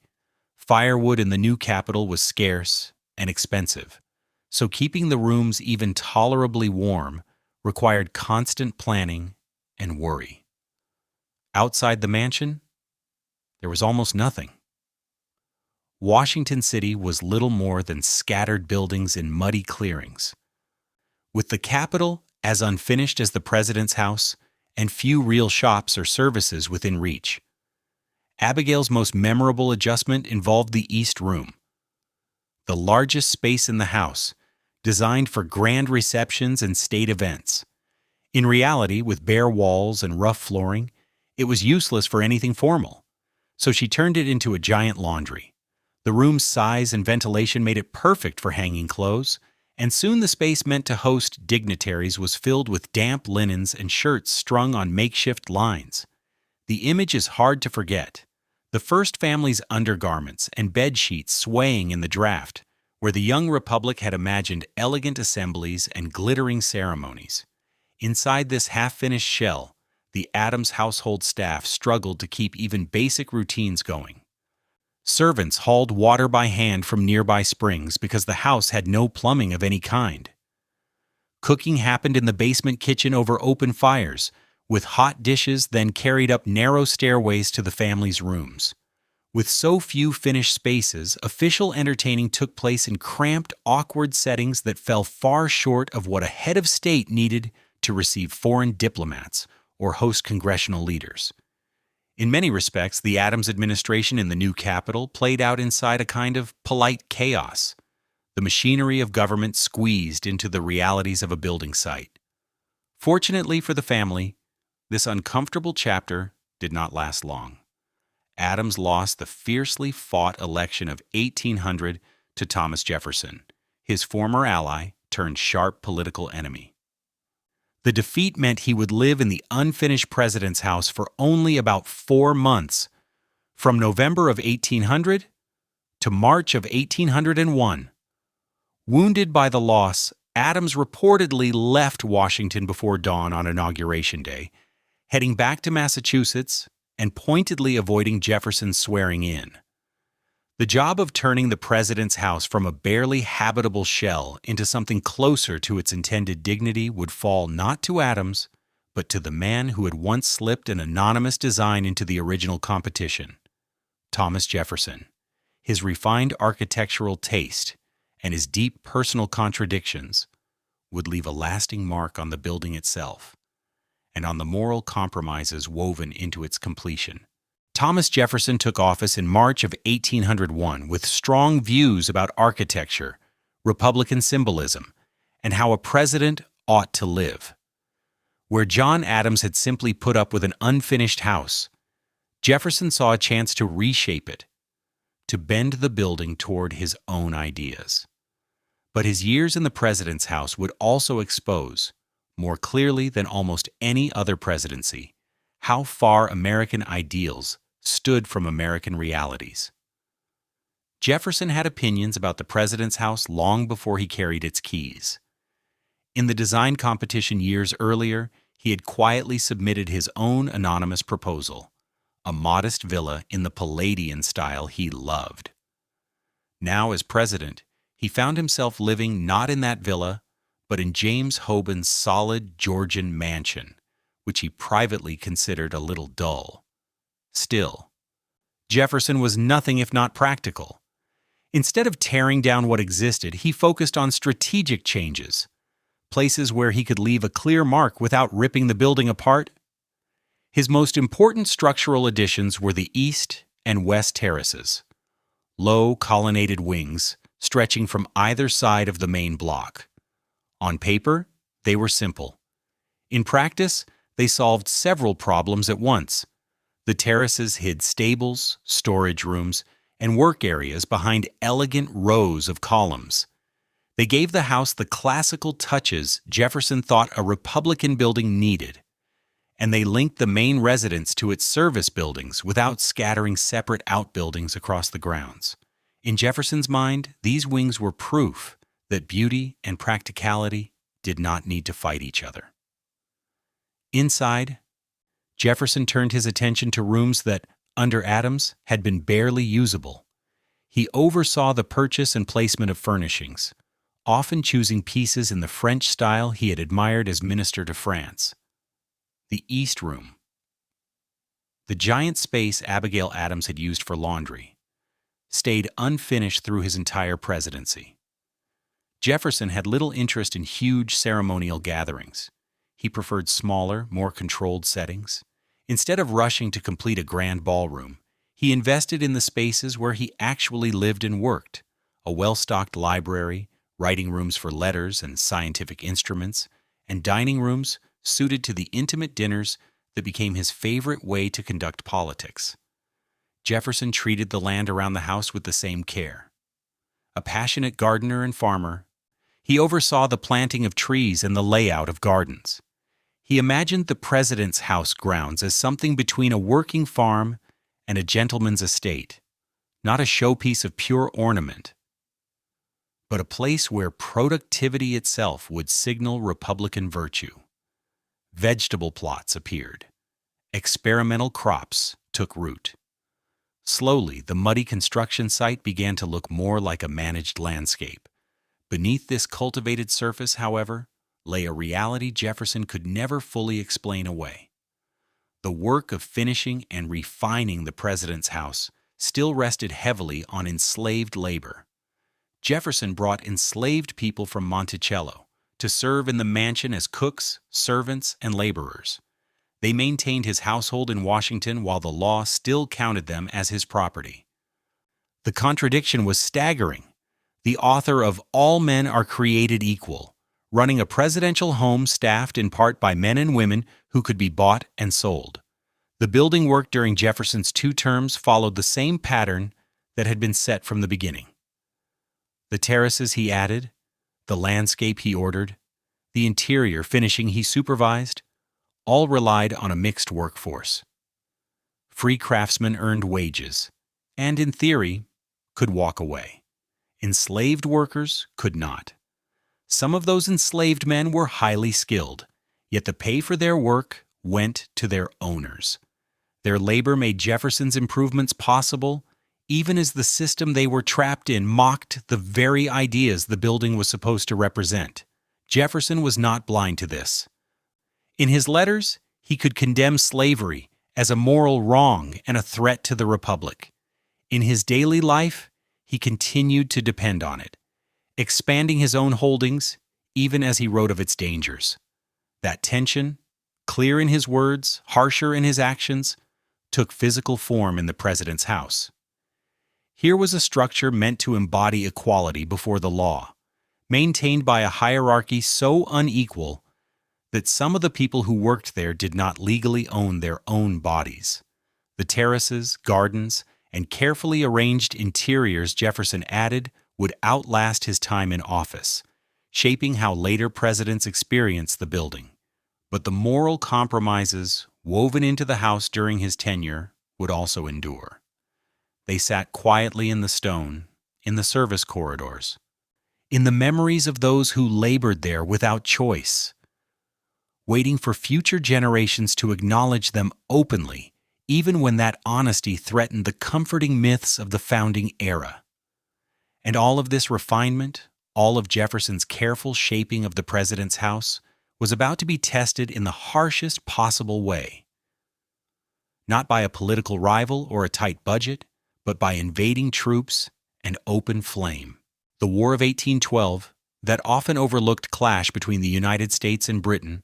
Firewood in the new capital was scarce and expensive, so keeping the rooms even tolerably warm required constant planning and worry. Outside the mansion, there was almost nothing. Washington City was little more than scattered buildings in muddy clearings. With the Capitol as unfinished as the president's house and few real shops or services within reach, Abigail's most memorable adjustment involved the East Room, the largest space in the house, designed for grand receptions and state events. In reality, with bare walls and rough flooring, it was useless for anything formal, so she turned it into a giant laundry. The room's size and ventilation made it perfect for hanging clothes, and soon the space meant to host dignitaries was filled with damp linens and shirts strung on makeshift lines. The image is hard to forget: the first family's undergarments and bed sheets swaying in the draft, where the young republic had imagined elegant assemblies and glittering ceremonies. Inside this half-finished shell, the Adams household staff struggled to keep even basic routines going. Servants hauled water by hand from nearby springs because the house had no plumbing of any kind. Cooking happened in the basement kitchen over open fires, with hot dishes then carried up narrow stairways to the family's rooms. With so few finished spaces, official entertaining took place in cramped, awkward settings that fell far short of what a head of state needed to receive foreign diplomats or host congressional leaders. In many respects, the Adams administration in the new capital played out inside a kind of polite chaos, the machinery of government squeezed into the realities of a building site. Fortunately for the family, this uncomfortable chapter did not last long. Adams lost the fiercely fought election of 1800 to Thomas Jefferson, his former ally turned sharp political enemy. The defeat meant he would live in the unfinished president's house for only about 4 months, from November of 1800 to March of 1801. Wounded by the loss, Adams reportedly left Washington before dawn on Inauguration Day, heading back to Massachusetts and pointedly avoiding Jefferson's swearing in. The job of turning the president's house from a barely habitable shell into something closer to its intended dignity would fall not to Adams, but to the man who had once slipped an anonymous design into the original competition, Thomas Jefferson. His refined architectural taste and his deep personal contradictions would leave a lasting mark on the building itself and on the moral compromises woven into its completion. Thomas Jefferson took office in March of 1801 with strong views about architecture, Republican symbolism, and how a president ought to live. Where John Adams had simply put up with an unfinished house, Jefferson saw a chance to reshape it, to bend the building toward his own ideas. But his years in the president's house would also expose, more clearly than almost any other presidency, how far American ideals stood from American realities. Jefferson had opinions about the president's house long before he carried its keys. In the design competition years earlier, he had quietly submitted his own anonymous proposal, a modest villa in the Palladian style he loved. Now, as president, he found himself living not in that villa, but in James Hoban's solid Georgian mansion, which he privately considered a little dull. Still, Jefferson was nothing if not practical. Instead of tearing down what existed, he focused on strategic changes, places where he could leave a clear mark without ripping the building apart. His most important structural additions were the east and west terraces, low colonnaded wings stretching from either side of the main block. On paper, they were simple. In practice, they solved several problems at once. The terraces hid stables, storage rooms, and work areas behind elegant rows of columns. They gave the house the classical touches Jefferson thought a Republican building needed, and they linked the main residence to its service buildings without scattering separate outbuildings across the grounds. In Jefferson's mind, these wings were proof that beauty and practicality did not need to fight each other. Inside, Jefferson turned his attention to rooms that, under Adams, had been barely usable. He oversaw the purchase and placement of furnishings, often choosing pieces in the French style he had admired as minister to France. The East Room. The giant space Abigail Adams had used for laundry stayed unfinished through his entire presidency. Jefferson had little interest in huge ceremonial gatherings. He preferred smaller, more controlled settings. Instead of rushing to complete a grand ballroom, he invested in the spaces where he actually lived and worked: a well-stocked library, writing rooms for letters and scientific instruments, and dining rooms suited to the intimate dinners that became his favorite way to conduct politics. Jefferson treated the land around the house with the same care. A passionate gardener and farmer, he oversaw the planting of trees and the layout of gardens. He imagined the president's house grounds as something between a working farm and a gentleman's estate, not a showpiece of pure ornament, but a place where productivity itself would signal Republican virtue. Vegetable plots appeared. Experimental crops took root. Slowly, the muddy construction site began to look more like a managed landscape. Beneath this cultivated surface, however, lay a reality Jefferson could never fully explain away. The work of finishing and refining the president's house still rested heavily on enslaved labor. Jefferson brought enslaved people from Monticello to serve in the mansion as cooks, servants, and laborers. They maintained his household in Washington while the law still counted them as his property. The contradiction was staggering. The author of All Men Are Created Equal, running a presidential home staffed in part by men and women who could be bought and sold. The building work during Jefferson's 2 terms followed the same pattern that had been set from the beginning. The terraces he added, the landscape he ordered, the interior finishing he supervised, all relied on a mixed workforce. Free craftsmen earned wages, and in theory, could walk away. Enslaved workers could not. Some of those enslaved men were highly skilled, yet the pay for their work went to their owners. Their labor made Jefferson's improvements possible even as the system they were trapped in mocked the very ideas the building was supposed to represent. Jefferson was not blind to this. In his letters, he could condemn slavery as a moral wrong and a threat to the Republic. In his daily life, he continued to depend on it, expanding his own holdings even as he wrote of its dangers. That tension, clear in his words, harsher in his actions, took physical form in the president's house. Here was a structure meant to embody equality before the law, maintained by a hierarchy so unequal that some of the people who worked there did not legally own their own bodies. The terraces, gardens, and carefully arranged interiors Jefferson added would outlast his time in office, shaping how later presidents experienced the building. But the moral compromises woven into the house during his tenure would also endure. They sat quietly in the stone, in the service corridors, in the memories of those who labored there without choice, waiting for future generations to acknowledge them openly, even when that honesty threatened the comforting myths of the founding era. And all of this refinement, all of Jefferson's careful shaping of the president's house, was about to be tested in the harshest possible way. Not by a political rival or a tight budget, but by invading troops and open flame. The War of 1812, that often overlooked clash between the United States and Britain,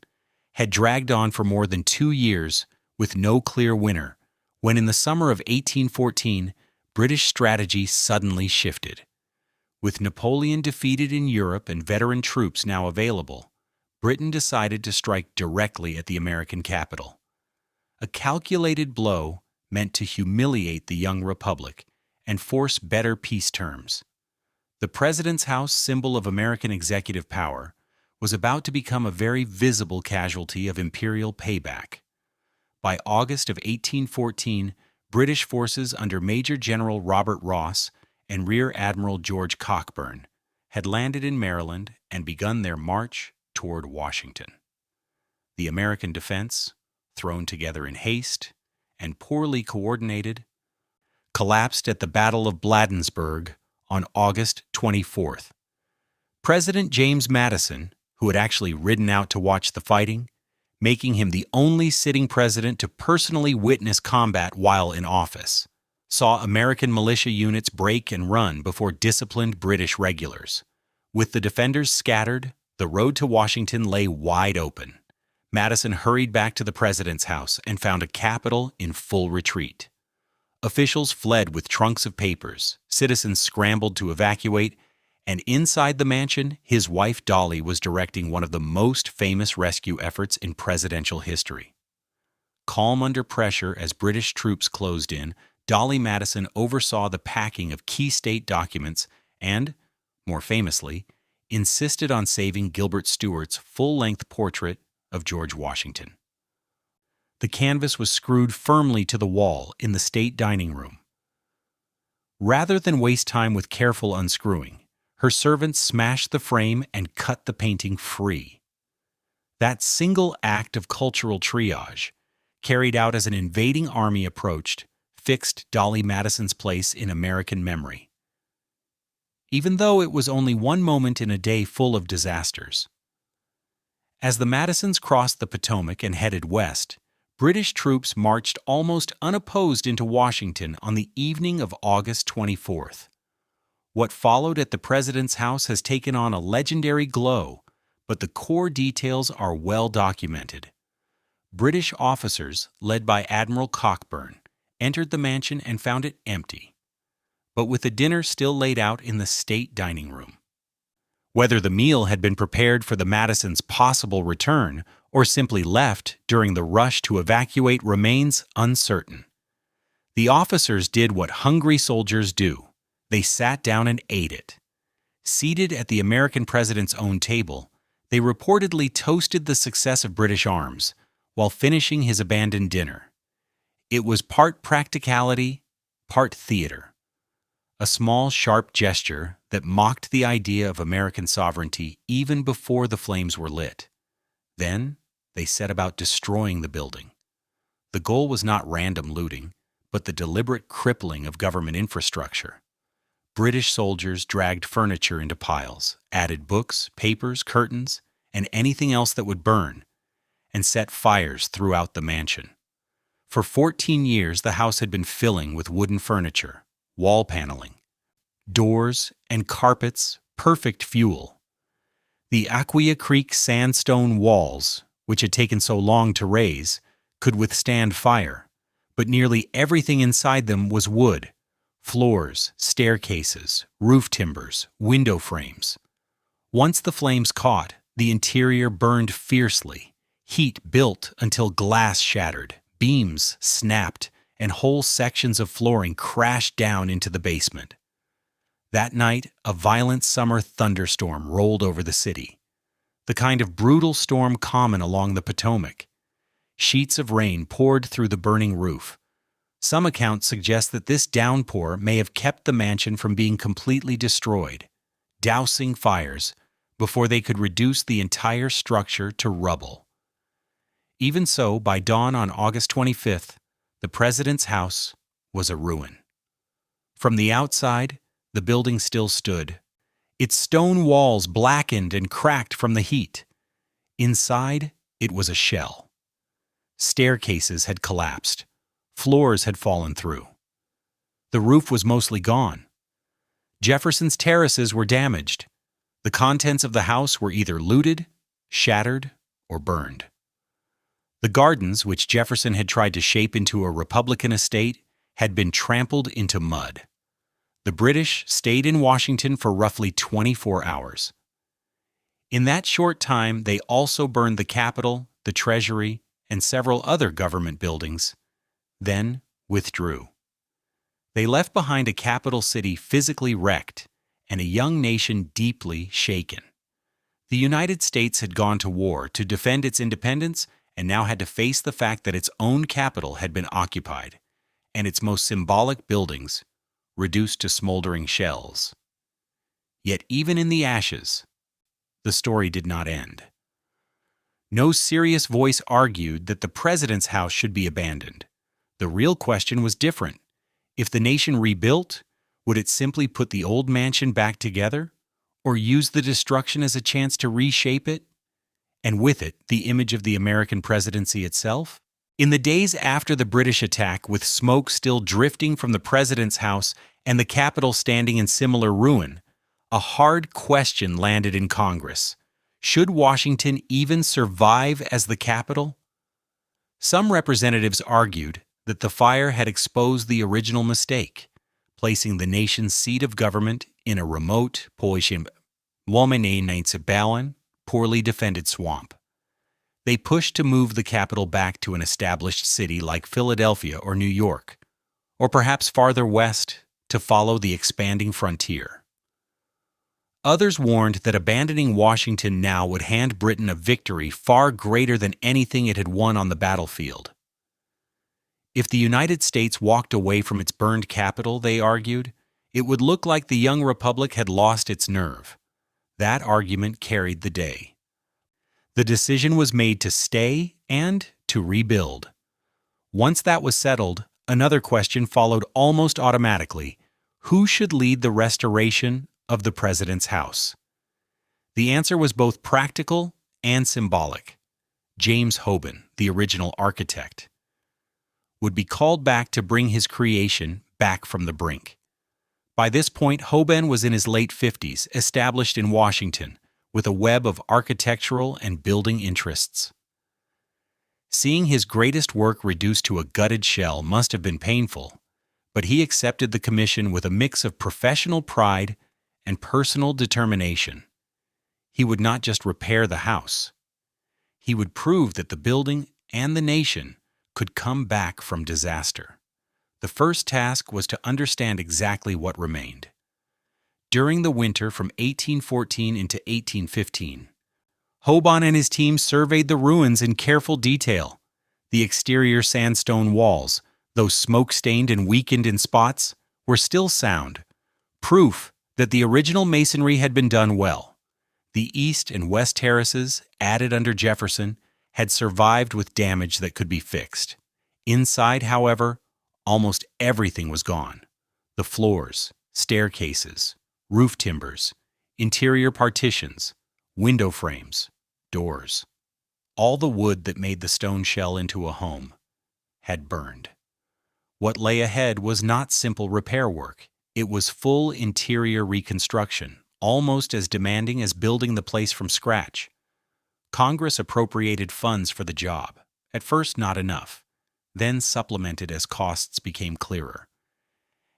had dragged on for more than 2 years with no clear winner, when in the summer of 1814, British strategy suddenly shifted. With Napoleon defeated in Europe and veteran troops now available, Britain decided to strike directly at the American capital. A calculated blow meant to humiliate the young republic and force better peace terms. The president's house, symbol of American executive power, was about to become a very visible casualty of imperial payback. By August of 1814, British forces under Major General Robert Ross and Rear Admiral George Cockburn had landed in Maryland and begun their march toward Washington. The American defense, thrown together in haste and poorly coordinated, collapsed at the Battle of Bladensburg on August 24th. President James Madison, who had actually ridden out to watch the fighting, making him the only sitting president to personally witness combat while in office, saw American militia units break and run before disciplined British regulars. With the defenders scattered, the road to Washington lay wide open. Madison hurried back to the president's house and found a Capitol in full retreat. Officials fled with trunks of papers, citizens scrambled to evacuate, and inside the mansion, his wife Dolly was directing one of the most famous rescue efforts in presidential history. Calm under pressure as British troops closed in, Dolly Madison oversaw the packing of key state documents and, more famously, insisted on saving Gilbert Stuart's full-length portrait of George Washington. The canvas was screwed firmly to the wall in the state dining room. Rather than waste time with careful unscrewing, her servants smashed the frame and cut the painting free. That single act of cultural triage, carried out as an invading army approached, fixed Dolly Madison's place in American memory. Even though it was only one moment in a day full of disasters. As the Madisons crossed the Potomac and headed west, British troops marched almost unopposed into Washington on the evening of August 24th. What followed at the president's house has taken on a legendary glow, but the core details are well documented. British officers, led by Admiral Cockburn, entered the mansion and found it empty, but with the dinner still laid out in the state dining room. Whether the meal had been prepared for the Madisons' possible return or simply left during the rush to evacuate remains uncertain. The officers did what hungry soldiers do. They sat down and ate it. Seated at the American president's own table, they reportedly toasted the success of British arms while finishing his abandoned dinner. It was part practicality, part theater. A small, sharp gesture that mocked the idea of American sovereignty even before the flames were lit. Then, they set about destroying the building. The goal was not random looting, but the deliberate crippling of government infrastructure. British soldiers dragged furniture into piles, added books, papers, curtains, and anything else that would burn, and set fires throughout the mansion. For 14 years, the house had been filling with wooden furniture, wall paneling, doors, and carpets, perfect fuel. The Aquia Creek sandstone walls, which had taken so long to raise, could withstand fire, but nearly everything inside them was wood: floors, staircases, roof timbers, window frames. Once the flames caught, the interior burned fiercely. Heat built until glass shattered, beams snapped, and whole sections of flooring crashed down into the basement. That night, a violent summer thunderstorm rolled over the city, the kind of brutal storm common along the Potomac. Sheets of rain poured through the burning roof. Some accounts suggest that this downpour may have kept the mansion from being completely destroyed, dousing fires before they could reduce the entire structure to rubble. Even so, by dawn on August 25th, the president's house was a ruin. From the outside, the building still stood, its stone walls blackened and cracked from the heat. Inside, it was a shell. Staircases had collapsed. Floors had fallen through. The roof was mostly gone. Jefferson's terraces were damaged. The contents of the house were either looted, shattered, or burned. The gardens, which Jefferson had tried to shape into a Republican estate, had been trampled into mud. The British stayed in Washington for roughly 24 hours. In that short time, they also burned the Capitol, the Treasury, and several other government buildings, then withdrew. They left behind a capital city physically wrecked and a young nation deeply shaken. The United States had gone to war to defend its independence and now had to face the fact that its own capital had been occupied, and its most symbolic buildings reduced to smoldering shells. Yet even in the ashes, the story did not end. No serious voice argued that the president's house should be abandoned. The real question was different. If the nation rebuilt, would it simply put the old mansion back together, or use the destruction as a chance to reshape it, and with it the image of the American presidency itself? In the days after the British attack, with smoke still drifting from the president's house and the Capitol standing in similar ruin, a hard question landed in Congress. Should Washington even survive as the capital? Some representatives argued that the fire had exposed the original mistake, placing the nation's seat of government in a remote, poorly defended swamp. They pushed to move the capital back to an established city like Philadelphia or New York, or perhaps farther west to follow the expanding frontier. Others warned that abandoning Washington now would hand Britain a victory far greater than anything it had won on the battlefield. If the United States walked away from its burned capital, they argued, it would look like the young republic had lost its nerve. That argument carried the day. The decision was made to stay and to rebuild. Once that was settled, another question followed almost automatically: who should lead the restoration of the president's house? The answer was both practical and symbolic. James Hoban, the original architect, would be called back to bring his creation back from the brink. By this point, Hoban was in his late 50s, established in Washington, with a web of architectural and building interests. Seeing his greatest work reduced to a gutted shell must have been painful, but he accepted the commission with a mix of professional pride and personal determination. He would not just repair the house. He would prove that the building and the nation could come back from disaster. The first task was to understand exactly what remained. During the winter from 1814 into 1815, Hoban and his team surveyed the ruins in careful detail. The exterior sandstone walls, though smoke-stained and weakened in spots, were still sound, proof that the original masonry had been done well. The east and west terraces, added under Jefferson, had survived with damage that could be fixed. Inside, however, Almost everything was gone. The floors, staircases, roof timbers, interior partitions, window frames, doors. All the wood that made the stone shell into a home had burned. What lay ahead was not simple repair work. It was full interior reconstruction, almost as demanding as building the place from scratch. Congress appropriated funds for the job, at first not enough, then supplemented as costs became clearer.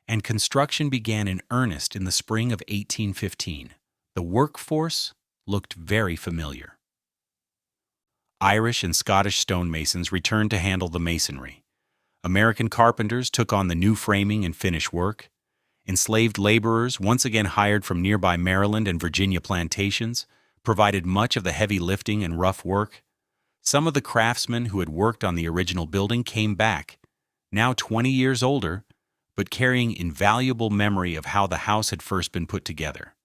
And construction began in earnest in the spring of 1815. The workforce looked very familiar. Irish and Scottish stonemasons returned to handle the masonry. American carpenters took on the new framing and finish work. Enslaved laborers, once again hired from nearby Maryland and Virginia plantations, provided much of the heavy lifting and rough work. Some of the craftsmen who had worked on the original building came back, now 20 years older, but carrying invaluable memory of how the house had first been put together.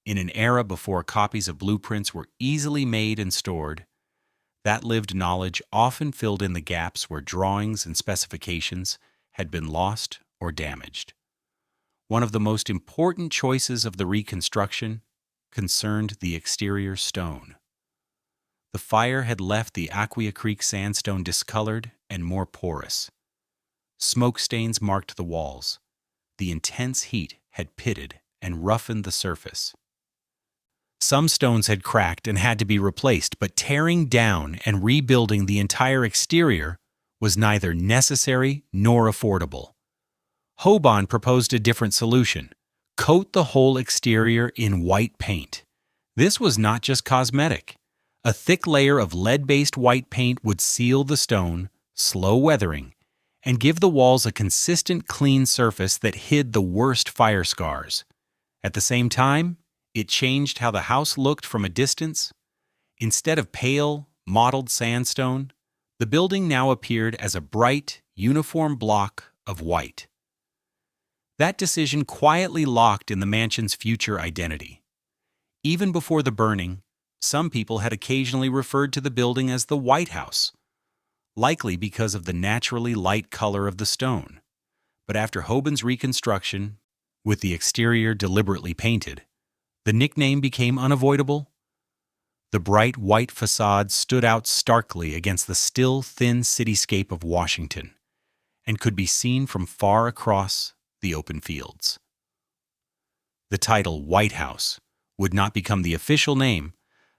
In an era before copies of blueprints were easily made and stored, that lived knowledge often filled in the gaps where drawings and specifications had been lost or damaged. One of the most important choices of the reconstruction concerned the exterior stone. The fire had left the Aquia Creek sandstone discolored and more porous. Smoke stains marked the walls. The intense heat had pitted and roughened the surface. Some stones had cracked and had to be replaced, but tearing down and rebuilding the entire exterior was neither necessary nor affordable. Hoban proposed a different solution: coat the whole exterior in white paint. This was not just cosmetic. A thick layer of lead-based white paint would seal the stone, slow weathering, and give the walls a consistent, clean surface that hid the worst fire scars. At the same time, it changed how the house looked from a distance. Instead of pale, mottled sandstone, the building now appeared as a bright, uniform block of white. That decision quietly locked in the mansion's future identity. Even before the burning, some people had occasionally referred to the building as the White House, likely because of the naturally light color of the stone. But after Hoban's reconstruction, with the exterior deliberately painted, the nickname became unavoidable. The bright white facade stood out starkly against the still, thin cityscape of Washington and could be seen from far across the open fields. The title White House would not become the official name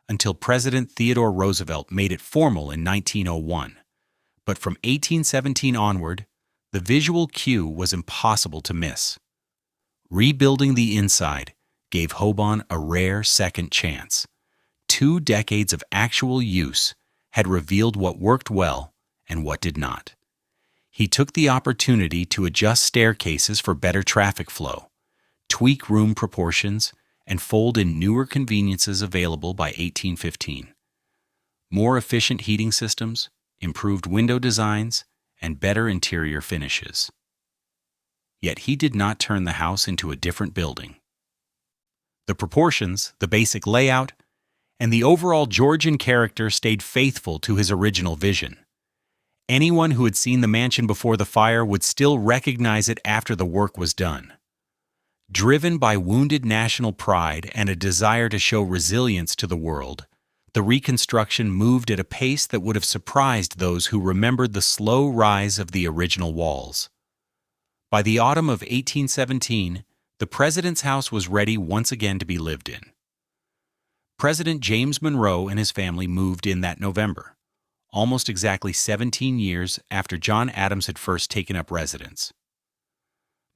until President Theodore Roosevelt made it formal in 1901. But from 1817 onward, the visual cue was impossible to miss. Rebuilding the inside gave Hoban a rare second chance. 2 decades of actual use had revealed what worked well and what did not. He took the opportunity to adjust staircases for better traffic flow, tweak room proportions, and fold in newer conveniences available by 1815. More efficient heating systems, improved window designs, and better interior finishes. Yet he did not turn the house into a different building. The proportions, the basic layout, and the overall Georgian character stayed faithful to his original vision. Anyone who had seen the mansion before the fire would still recognize it after the work was done. Driven by wounded national pride and a desire to show resilience to the world, the reconstruction moved at a pace that would have surprised those who remembered the slow rise of the original walls. By the autumn of 1817, the president's house was ready once again to be lived in. President James Monroe and his family moved in that November, almost exactly 17 years after John Adams had first taken up residence.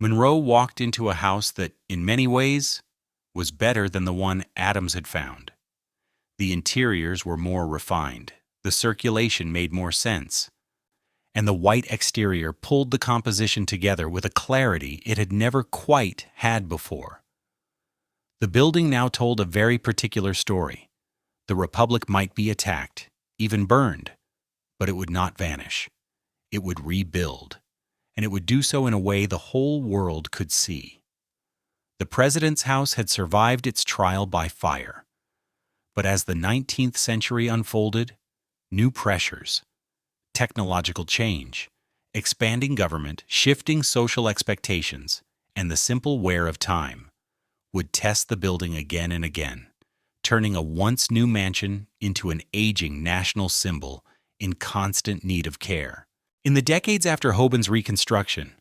Monroe walked into a house that, in many ways, was better than the one Adams had found. The interiors were more refined, the circulation made more sense, and the white exterior pulled the composition together with a clarity it had never quite had before. The building now told a very particular story. The Republic might be attacked, even burned, but it would not vanish. It would rebuild, and it would do so in a way the whole world could see. The president's house had survived its trial by fire. But as the 19th century unfolded, new pressures, technological change, Expanding government, shifting social expectations, and the simple wear of time would test the building again and again, turning a once new mansion into an aging national symbol in constant need of care. In the decades after Hoban's reconstruction,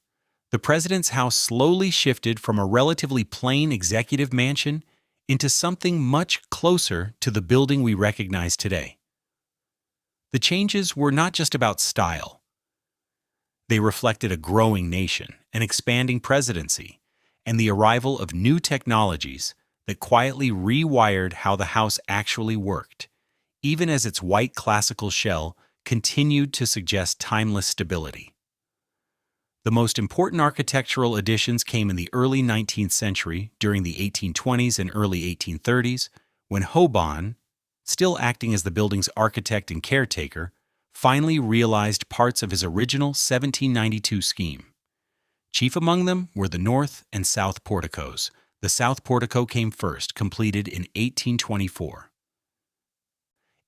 the president's house slowly shifted from a relatively plain executive mansion into something much closer to the building we recognize today. The changes were not just about style. They reflected a growing nation, an expanding presidency, and the arrival of new technologies that quietly rewired how the house actually worked, even as its white classical shell continued to suggest timeless stability. The most important architectural additions came in the early 19th century during the 1820s and early 1830s, when Hoban, still acting as the building's architect and caretaker, finally realized parts of his original 1792 scheme. Chief among them were the north and south porticos. The south portico came first, completed in 1824.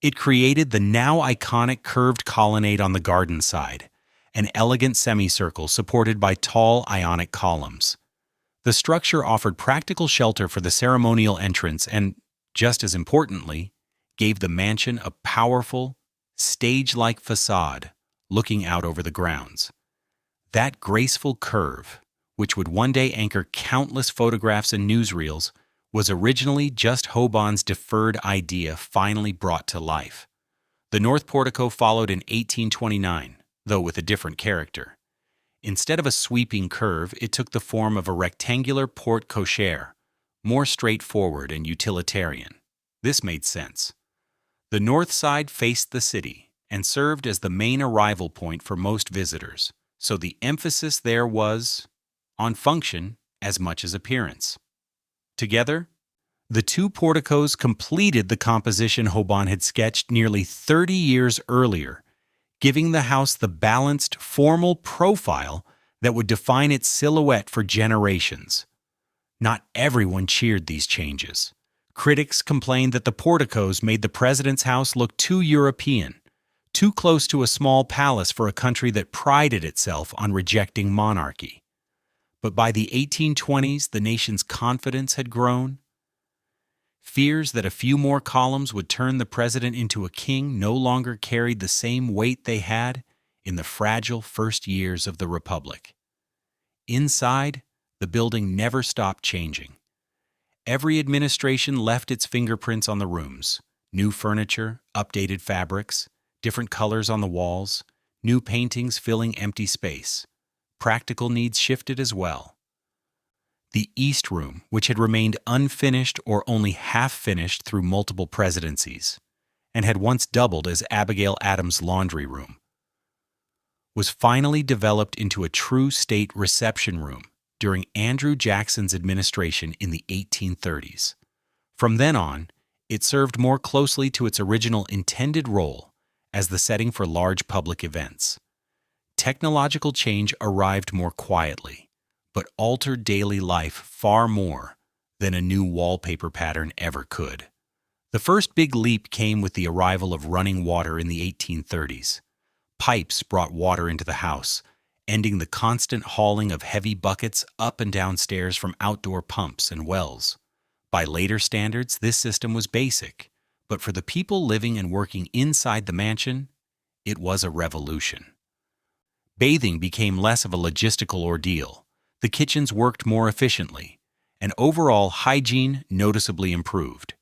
It created the now iconic curved colonnade on the garden side, an elegant semicircle supported by tall Ionic columns. The structure offered practical shelter for the ceremonial entrance and, just as importantly, gave the mansion a powerful, stage-like facade looking out over the grounds. That graceful curve, which would one day anchor countless photographs and newsreels, was originally just Hoban's deferred idea finally brought to life. The north portico followed in 1829, though with a different character. Instead of a sweeping curve, it took the form of a rectangular porte cochere, more straightforward and utilitarian. This made sense. The north side faced the city and served as the main arrival point for most visitors, so the emphasis there was on function as much as appearance. Together, the two porticos completed the composition Hoban had sketched nearly 30 years earlier, giving the house the balanced, formal profile that would define its silhouette for generations. Not everyone cheered these changes. Critics complained that the porticos made the president's house look too European, too close to a small palace for a country that prided itself on rejecting monarchy. But by the 1820s, the nation's confidence had grown. Fears that a few more columns would turn the president into a king no longer carried the same weight they had in the fragile first years of the Republic. Inside, the building never stopped changing. Every administration left its fingerprints on the rooms: new furniture, updated fabrics, different colors on the walls, new paintings filling empty space. Practical needs shifted as well. The East Room, which had remained unfinished or only half-finished through multiple presidencies, and had once doubled as Abigail Adams' laundry room, was finally developed into a true state reception room during Andrew Jackson's administration in the 1830s. From then on, it served more closely to its original intended role as the setting for large public events. Technological change arrived more quietly, but altered daily life far more than a new wallpaper pattern ever could. The first big leap came with the arrival of running water in the 1830s. Pipes brought water into the house, ending the constant hauling of heavy buckets up and down stairs from outdoor pumps and wells. By later standards, this system was basic, but for the people living and working inside the mansion, it was a revolution. Bathing became less of a logistical ordeal. The kitchens worked more efficiently, and overall hygiene noticeably improved.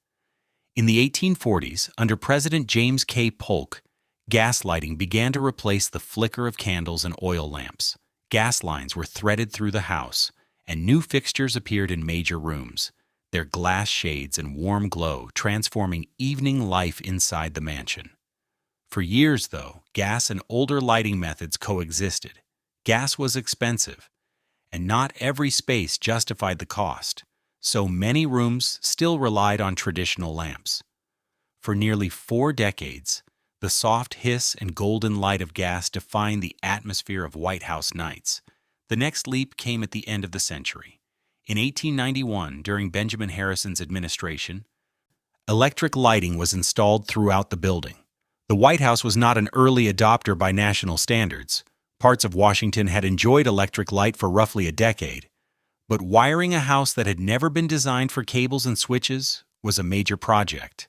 In the 1840s, under President James K. Polk, gas lighting began to replace the flicker of candles and oil lamps. Gas lines were threaded through the house, and new fixtures appeared in major rooms, their glass shades and warm glow transforming evening life inside the mansion. For years, though, gas and older lighting methods coexisted. Gas was expensive, and not every space justified the cost, so many rooms still relied on traditional lamps. For nearly 4 decades, the soft hiss and golden light of gas defined the atmosphere of White House nights. The next leap came at the end of the century. In 1891, during Benjamin Harrison's administration, electric lighting was installed throughout the building. The White House was not an early adopter by national standards, Parts of Washington had enjoyed electric light for roughly a decade, but wiring a house that had never been designed for cables and switches was a major project.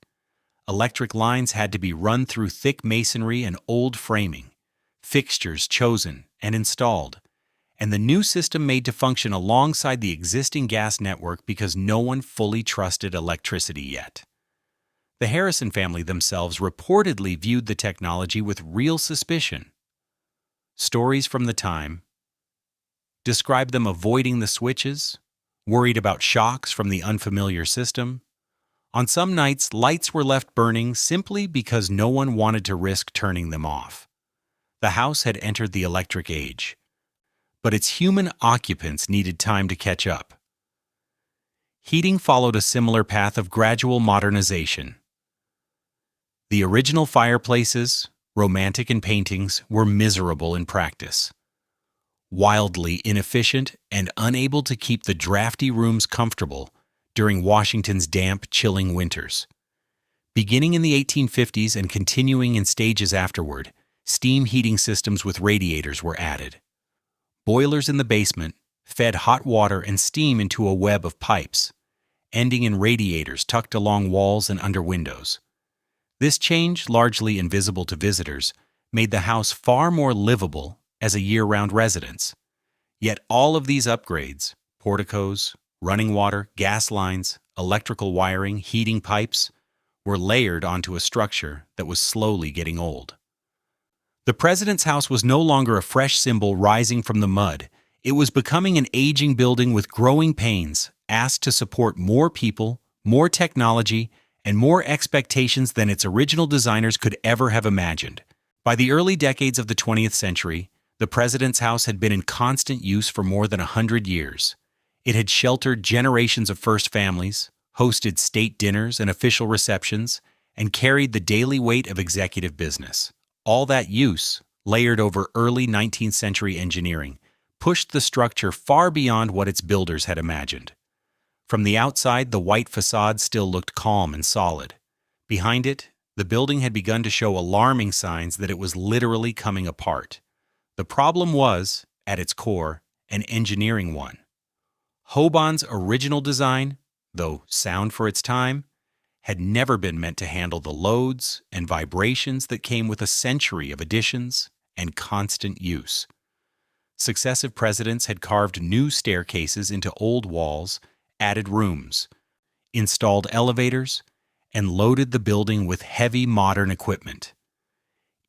Electric lines had to be run through thick masonry and old framing, fixtures chosen and installed, and the new system made to function alongside the existing gas network because no one fully trusted electricity yet. The Harrison family themselves reportedly viewed the technology with real suspicion. Stories from the time describe them avoiding the switches, worried about shocks from the unfamiliar system. On some nights, lights were left burning simply because no one wanted to risk turning them off. The house had entered the electric age, but its human occupants needed time to catch up. Heating followed a similar path of gradual modernization. The original fireplaces, romantic in paintings, were miserable in practice. Wildly inefficient and unable to keep the drafty rooms comfortable during Washington's damp, chilling winters. Beginning in the 1850s and continuing in stages afterward, steam heating systems with radiators were added. Boilers in the basement fed hot water and steam into a web of pipes, ending in radiators tucked along walls and under windows. This change, largely invisible to visitors, made the house far more livable as a year-round residence. Yet all of these upgrades, porticos, running water, gas lines, electrical wiring, heating pipes, were layered onto a structure that was slowly getting old. The president's house was no longer a fresh symbol rising from the mud. It was becoming an aging building with growing pains, asked to support more people, more technology, and more expectations than its original designers could ever have imagined. By the early decades of the 20th century, the president's house had been in constant use for more than 100 years. It had sheltered generations of first families, hosted state dinners and official receptions, and carried the daily weight of executive business. All that use, layered over early 19th century engineering, pushed the structure far beyond what its builders had imagined. From the outside, the white facade still looked calm and solid. Behind it, the building had begun to show alarming signs that it was literally coming apart. The problem was, at its core, an engineering one. Hoban's original design, though sound for its time, had never been meant to handle the loads and vibrations that came with a century of additions and constant use. Successive presidents had carved new staircases into old walls, added rooms, installed elevators, and loaded the building with heavy modern equipment.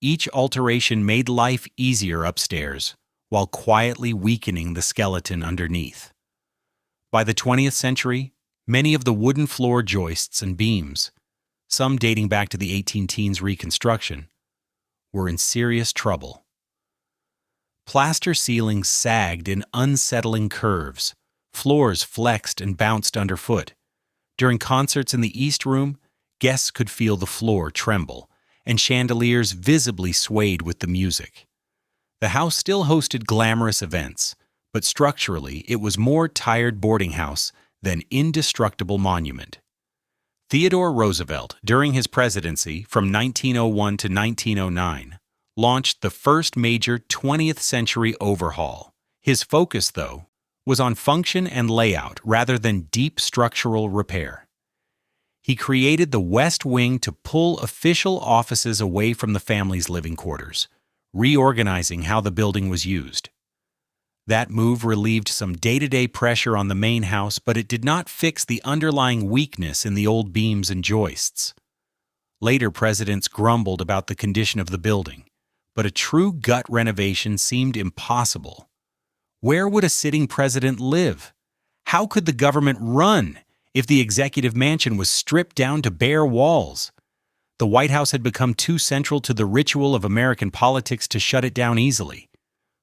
Each alteration made life easier upstairs, while quietly weakening the skeleton underneath. By the 20th century, many of the wooden floor joists and beams, some dating back to the 18-teens reconstruction, were in serious trouble. Plaster ceilings sagged in unsettling curves, floors flexed and bounced underfoot. During concerts in the East Room, guests could feel the floor tremble, and chandeliers visibly swayed with the music. The house still hosted glamorous events, but structurally it was more tired boarding house than indestructible monument. Theodore Roosevelt, during his presidency from 1901 to 1909, launched the first major 20th century overhaul. His focus, though, was on function and layout rather than deep structural repair. He created the West Wing to pull official offices away from the family's living quarters, reorganizing how the building was used. That move relieved some day-to-day pressure on the main house, but it did not fix the underlying weakness in the old beams and joists. Later presidents grumbled about the condition of the building, but a true gut renovation seemed impossible. Where would a sitting president live? How could the government run if the executive mansion was stripped down to bare walls? The White House had become too central to the ritual of American politics to shut it down easily.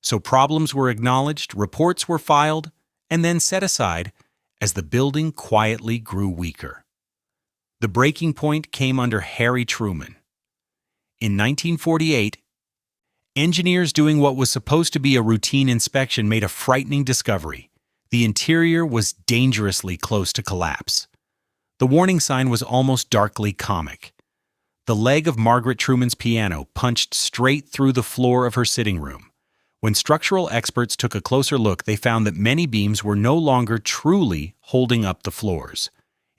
So problems were acknowledged, reports were filed, and then set aside as the building quietly grew weaker. The breaking point came under Harry Truman. In 1948, engineers doing what was supposed to be a routine inspection made a frightening discovery. The interior was dangerously close to collapse. The warning sign was almost darkly comic. The leg of Margaret Truman's piano punched straight through the floor of her sitting room, When structural experts took a closer look, they found that many beams were no longer truly holding up the floors.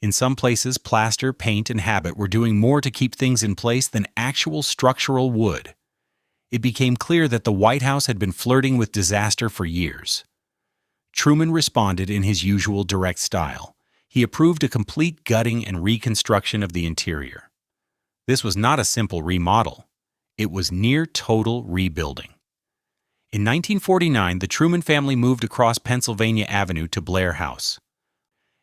In some places, plaster, paint, and habit were doing more to keep things in place than actual structural wood. It became clear that the White House had been flirting with disaster for years. Truman responded in his usual direct style. He approved a complete gutting and reconstruction of the interior. This was not a simple remodel. It was near total rebuilding. In 1949, the Truman family moved across Pennsylvania Avenue to Blair House,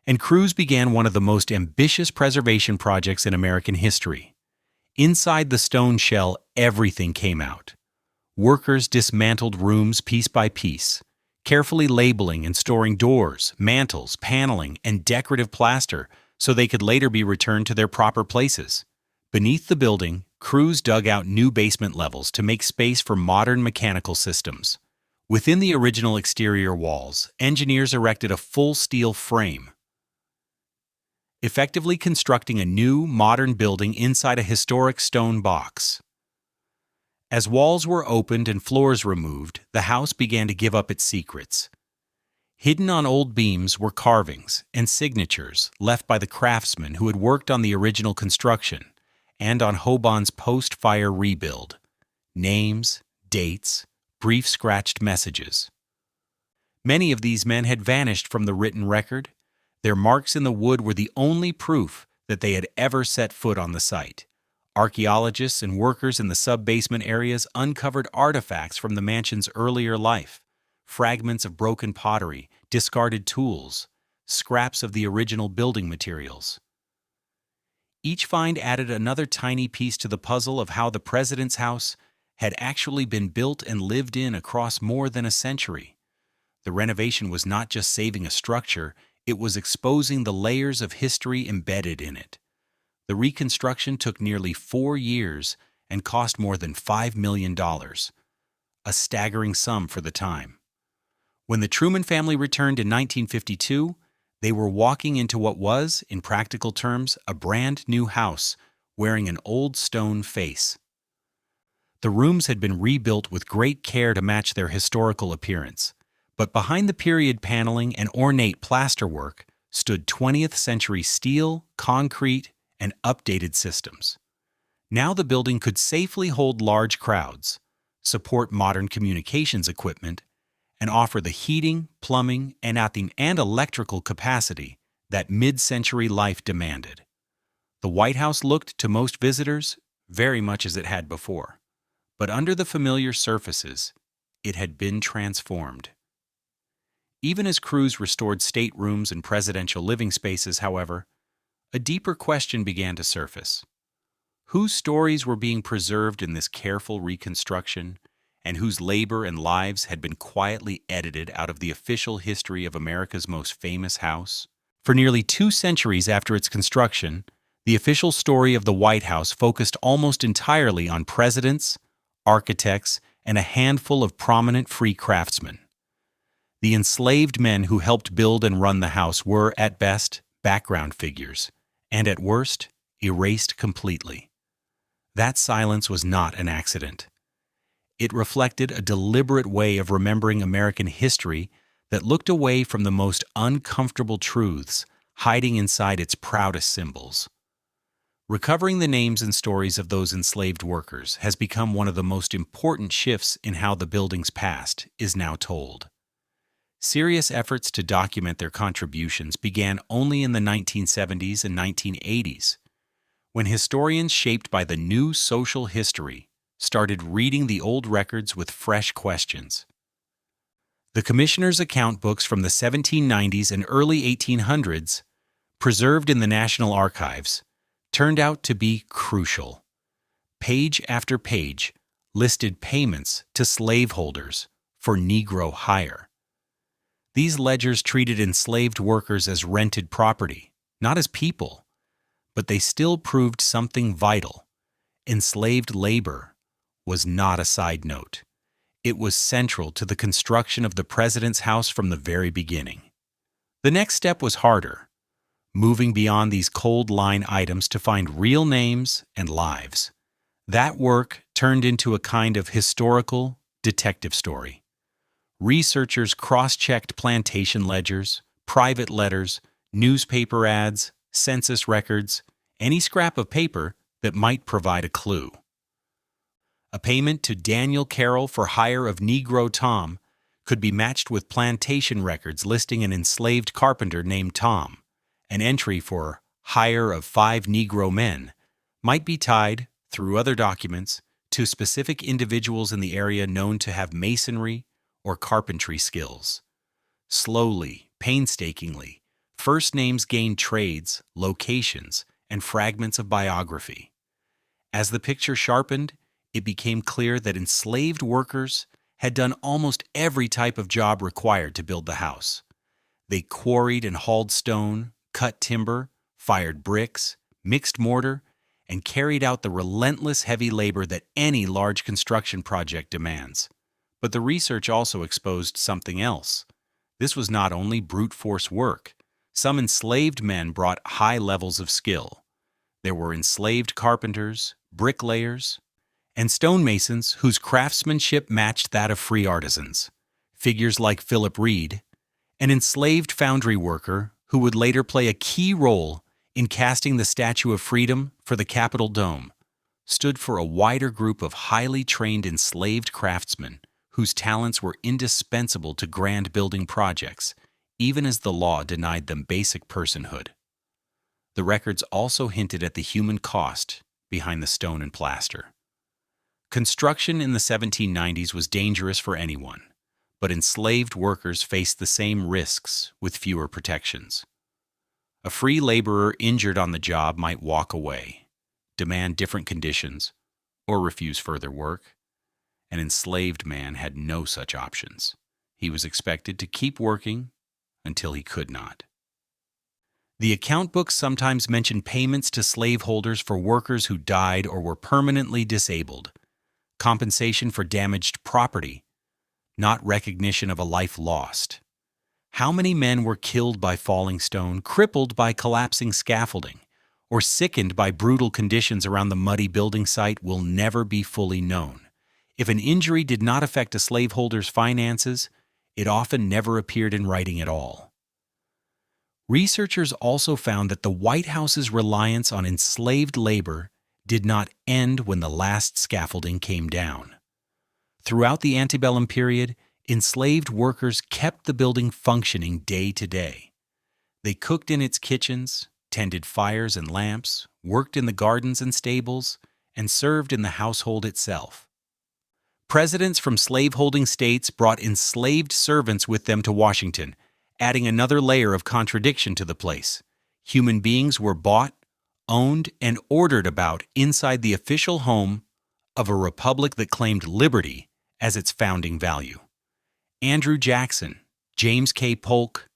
and crews began one of the most ambitious preservation projects in American history. Inside the stone shell, everything came out. Workers dismantled rooms piece by piece, carefully labeling and storing doors, mantels, paneling, and decorative plaster so they could later be returned to their proper places. Beneath the building, crews dug out new basement levels to make space for modern mechanical systems. Within the original exterior walls, engineers erected a full steel frame, effectively constructing a new, modern building inside a historic stone box. As walls were opened and floors removed, the house began to give up its secrets. Hidden on old beams were carvings and signatures left by the craftsmen who had worked on the original construction and on Hoban's post-fire rebuild. Names, dates, brief scratched messages. Many of these men had vanished from the written record. Their marks in the wood were the only proof that they had ever set foot on the site. Archaeologists and workers in the sub-basement areas uncovered artifacts from the mansion's earlier life, fragments of broken pottery, discarded tools, scraps of the original building materials. Each find added another tiny piece to the puzzle of how the president's house had actually been built and lived in across more than a century. The renovation was not just saving a structure, it was exposing the layers of history embedded in it. The reconstruction took nearly 4 years and cost more than $5 million, a staggering sum for the time. When the Truman family returned in 1952, they were walking into what was, in practical terms, a brand new house, wearing an old stone face. The rooms had been rebuilt with great care to match their historical appearance, but behind the period paneling and ornate plasterwork stood 20th-century steel, concrete, and updated systems. Now the building could safely hold large crowds, support modern communications equipment, and offer the heating, plumbing, and electrical capacity that mid-century life demanded. The White House looked to most visitors very much as it had before, but under the familiar surfaces, it had been transformed. Even as crews restored staterooms and presidential living spaces, however, a deeper question began to surface. Whose stories were being preserved in this careful reconstruction, and whose labor and lives had been quietly edited out of the official history of America's most famous house? For nearly 2 centuries after its construction, the official story of the White House focused almost entirely on presidents, architects, and a handful of prominent free craftsmen. The enslaved men who helped build and run the house were, at best, background figures, and at worst, erased completely. That silence was not an accident. It reflected a deliberate way of remembering American history that looked away from the most uncomfortable truths, hiding inside its proudest symbols. Recovering the names and stories of those enslaved workers has become one of the most important shifts in how the building's past is now told. Serious efforts to document their contributions began only in the 1970s and 1980s, when historians shaped by the new social history started reading the old records with fresh questions. The commissioner's account books from the 1790s and early 1800s, preserved in the National Archives, turned out to be crucial. Page after page listed payments to slaveholders for Negro hire. These ledgers treated enslaved workers as rented property, not as people, but they still proved something vital. Enslaved labor was not a side note. It was central to the construction of the president's house from the very beginning. The next step was harder, moving beyond these cold line items to find real names and lives. That work turned into a kind of historical detective story. Researchers cross-checked plantation ledgers, private letters, newspaper ads, census records, any scrap of paper that might provide a clue. A payment to Daniel Carroll for hire of Negro Tom could be matched with plantation records listing an enslaved carpenter named Tom. An entry for hire of 5 Negro men might be tied, through other documents, to specific individuals in the area known to have masonry or carpentry skills. Slowly, painstakingly, first names gained trades, locations, and fragments of biography. As the picture sharpened, it became clear that enslaved workers had done almost every type of job required to build the house. They quarried and hauled stone, cut timber, fired bricks, mixed mortar, and carried out the relentless heavy labor that any large construction project demands. But the research also exposed something else. This was not only brute force work. Some enslaved men brought high levels of skill. There were enslaved carpenters, bricklayers, and stonemasons whose craftsmanship matched that of free artisans. Figures like Philip Reed, an enslaved foundry worker who would later play a key role in casting the Statue of Freedom for the Capitol Dome, stood for a wider group of highly trained enslaved craftsmen whose talents were indispensable to grand building projects, even as the law denied them basic personhood. The records also hinted at the human cost behind the stone and plaster. Construction in the 1790s was dangerous for anyone, but enslaved workers faced the same risks with fewer protections. A free laborer injured on the job might walk away, demand different conditions, or refuse further work. An enslaved man had no such options. He was expected to keep working until he could not. The account books sometimes mention payments to slaveholders for workers who died or were permanently disabled, compensation for damaged property, not recognition of a life lost. How many men were killed by falling stone, crippled by collapsing scaffolding, or sickened by brutal conditions around the muddy building site will never be fully known. If an injury did not affect a slaveholder's finances, it often never appeared in writing at all. Researchers also found that the White House's reliance on enslaved labor did not end when the last scaffolding came down. Throughout the antebellum period, enslaved workers kept the building functioning day to day. They cooked in its kitchens, tended fires and lamps, worked in the gardens and stables, and served in the household itself. Presidents from slaveholding states brought enslaved servants with them to Washington, adding another layer of contradiction to the place. Human beings were bought, owned, and ordered about inside the official home of a republic that claimed liberty as its founding value. Andrew Jackson, James K. Polk,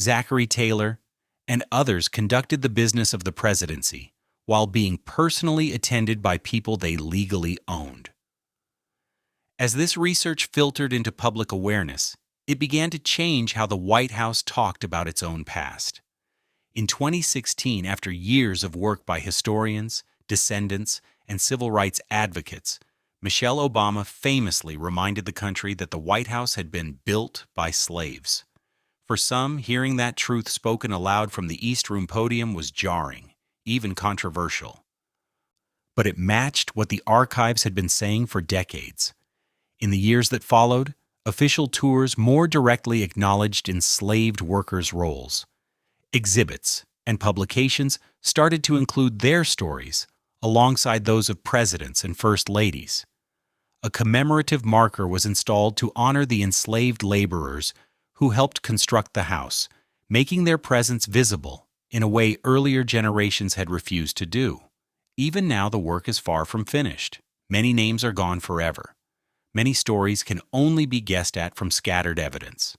Zachary Taylor, and others conducted the business of the presidency while being personally attended by people they legally owned. As this research filtered into public awareness, it began to change how the White House talked about its own past. In 2016, after years of work by historians, descendants, and civil rights advocates, Michelle Obama famously reminded the country that the White House had been built by slaves. For some, hearing that truth spoken aloud from the East Room podium was jarring, even controversial. But it matched what the archives had been saying for decades. In the years that followed, official tours more directly acknowledged enslaved workers' roles. Exhibits and publications started to include their stories alongside those of presidents and first ladies. A commemorative marker was installed to honor the enslaved laborers who helped construct the house, making their presence visible in a way earlier generations had refused to do. Even now, the work is far from finished. Many names are gone forever. Many stories can only be guessed at from scattered evidence.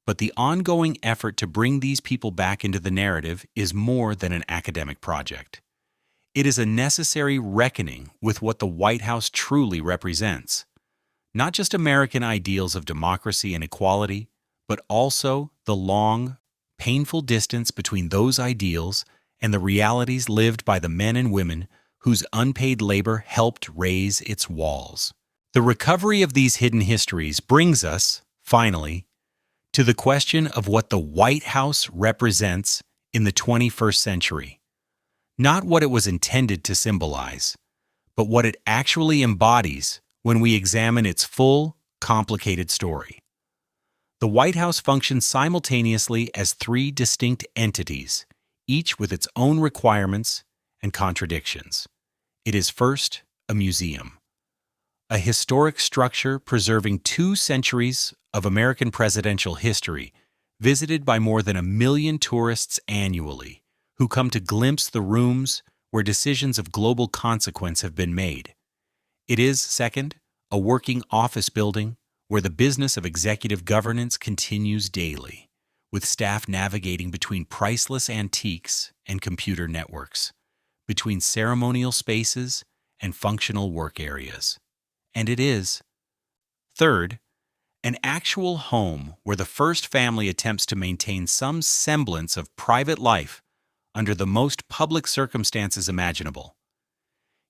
But the ongoing effort to bring these people back into the narrative is more than an academic project. It is a necessary reckoning with what the White House truly represents. Not just American ideals of democracy and equality, but also the long, painful distance between those ideals and the realities lived by the men and women whose unpaid labor helped raise its walls. The recovery of these hidden histories brings us, Finally, to the question of what the White House represents in the 21st century. Not what it was intended to symbolize, but what it actually embodies when we examine its full, complicated story. The White House functions simultaneously as three distinct entities, each with its own requirements and contradictions. It is first a museum, a historic structure preserving 2 centuries of American presidential history, visited by more than 1 million tourists annually, who come to glimpse the rooms where decisions of global consequence have been made. It is, second, a working office building where the business of executive governance continues daily, with staff navigating between priceless antiques and computer networks, between ceremonial spaces and functional work areas. And it is, third, an actual home where the first family attempts to maintain some semblance of private life under the most public circumstances imaginable.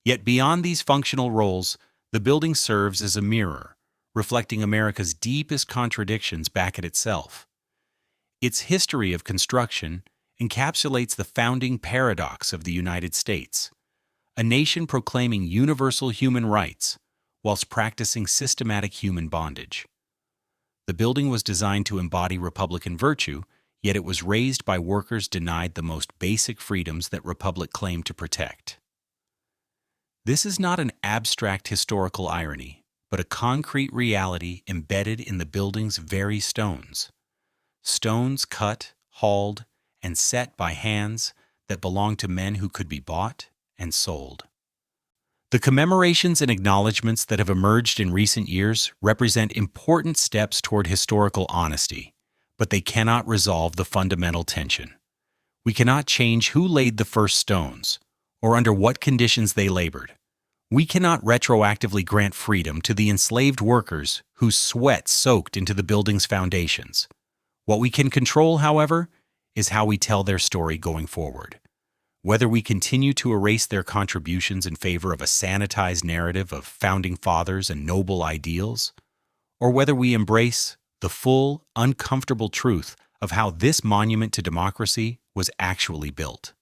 Yet beyond these functional roles, the building serves as a mirror, reflecting America's deepest contradictions back at itself. Its history of construction encapsulates the founding paradox of the United States, a nation proclaiming universal human rights whilst practicing systematic human bondage. The building was designed to embody Republican virtue, yet it was raised by workers denied the most basic freedoms that Republic claimed to protect. This is not an abstract historical irony, but a concrete reality embedded in the building's very stones. Stones cut, hauled, and set by hands that belonged to men who could be bought and sold. The commemorations and acknowledgments that have emerged in recent years represent important steps toward historical honesty, but they cannot resolve the fundamental tension. We cannot change who laid the first stones, or under what conditions they labored. We cannot retroactively grant freedom to the enslaved workers whose sweat soaked into the building's foundations. What we can control, however, is how we tell their story going forward. Whether we continue to erase their contributions in favor of a sanitized narrative of founding fathers and noble ideals, or whether we embrace the full, uncomfortable truth of how this monument to democracy was actually built.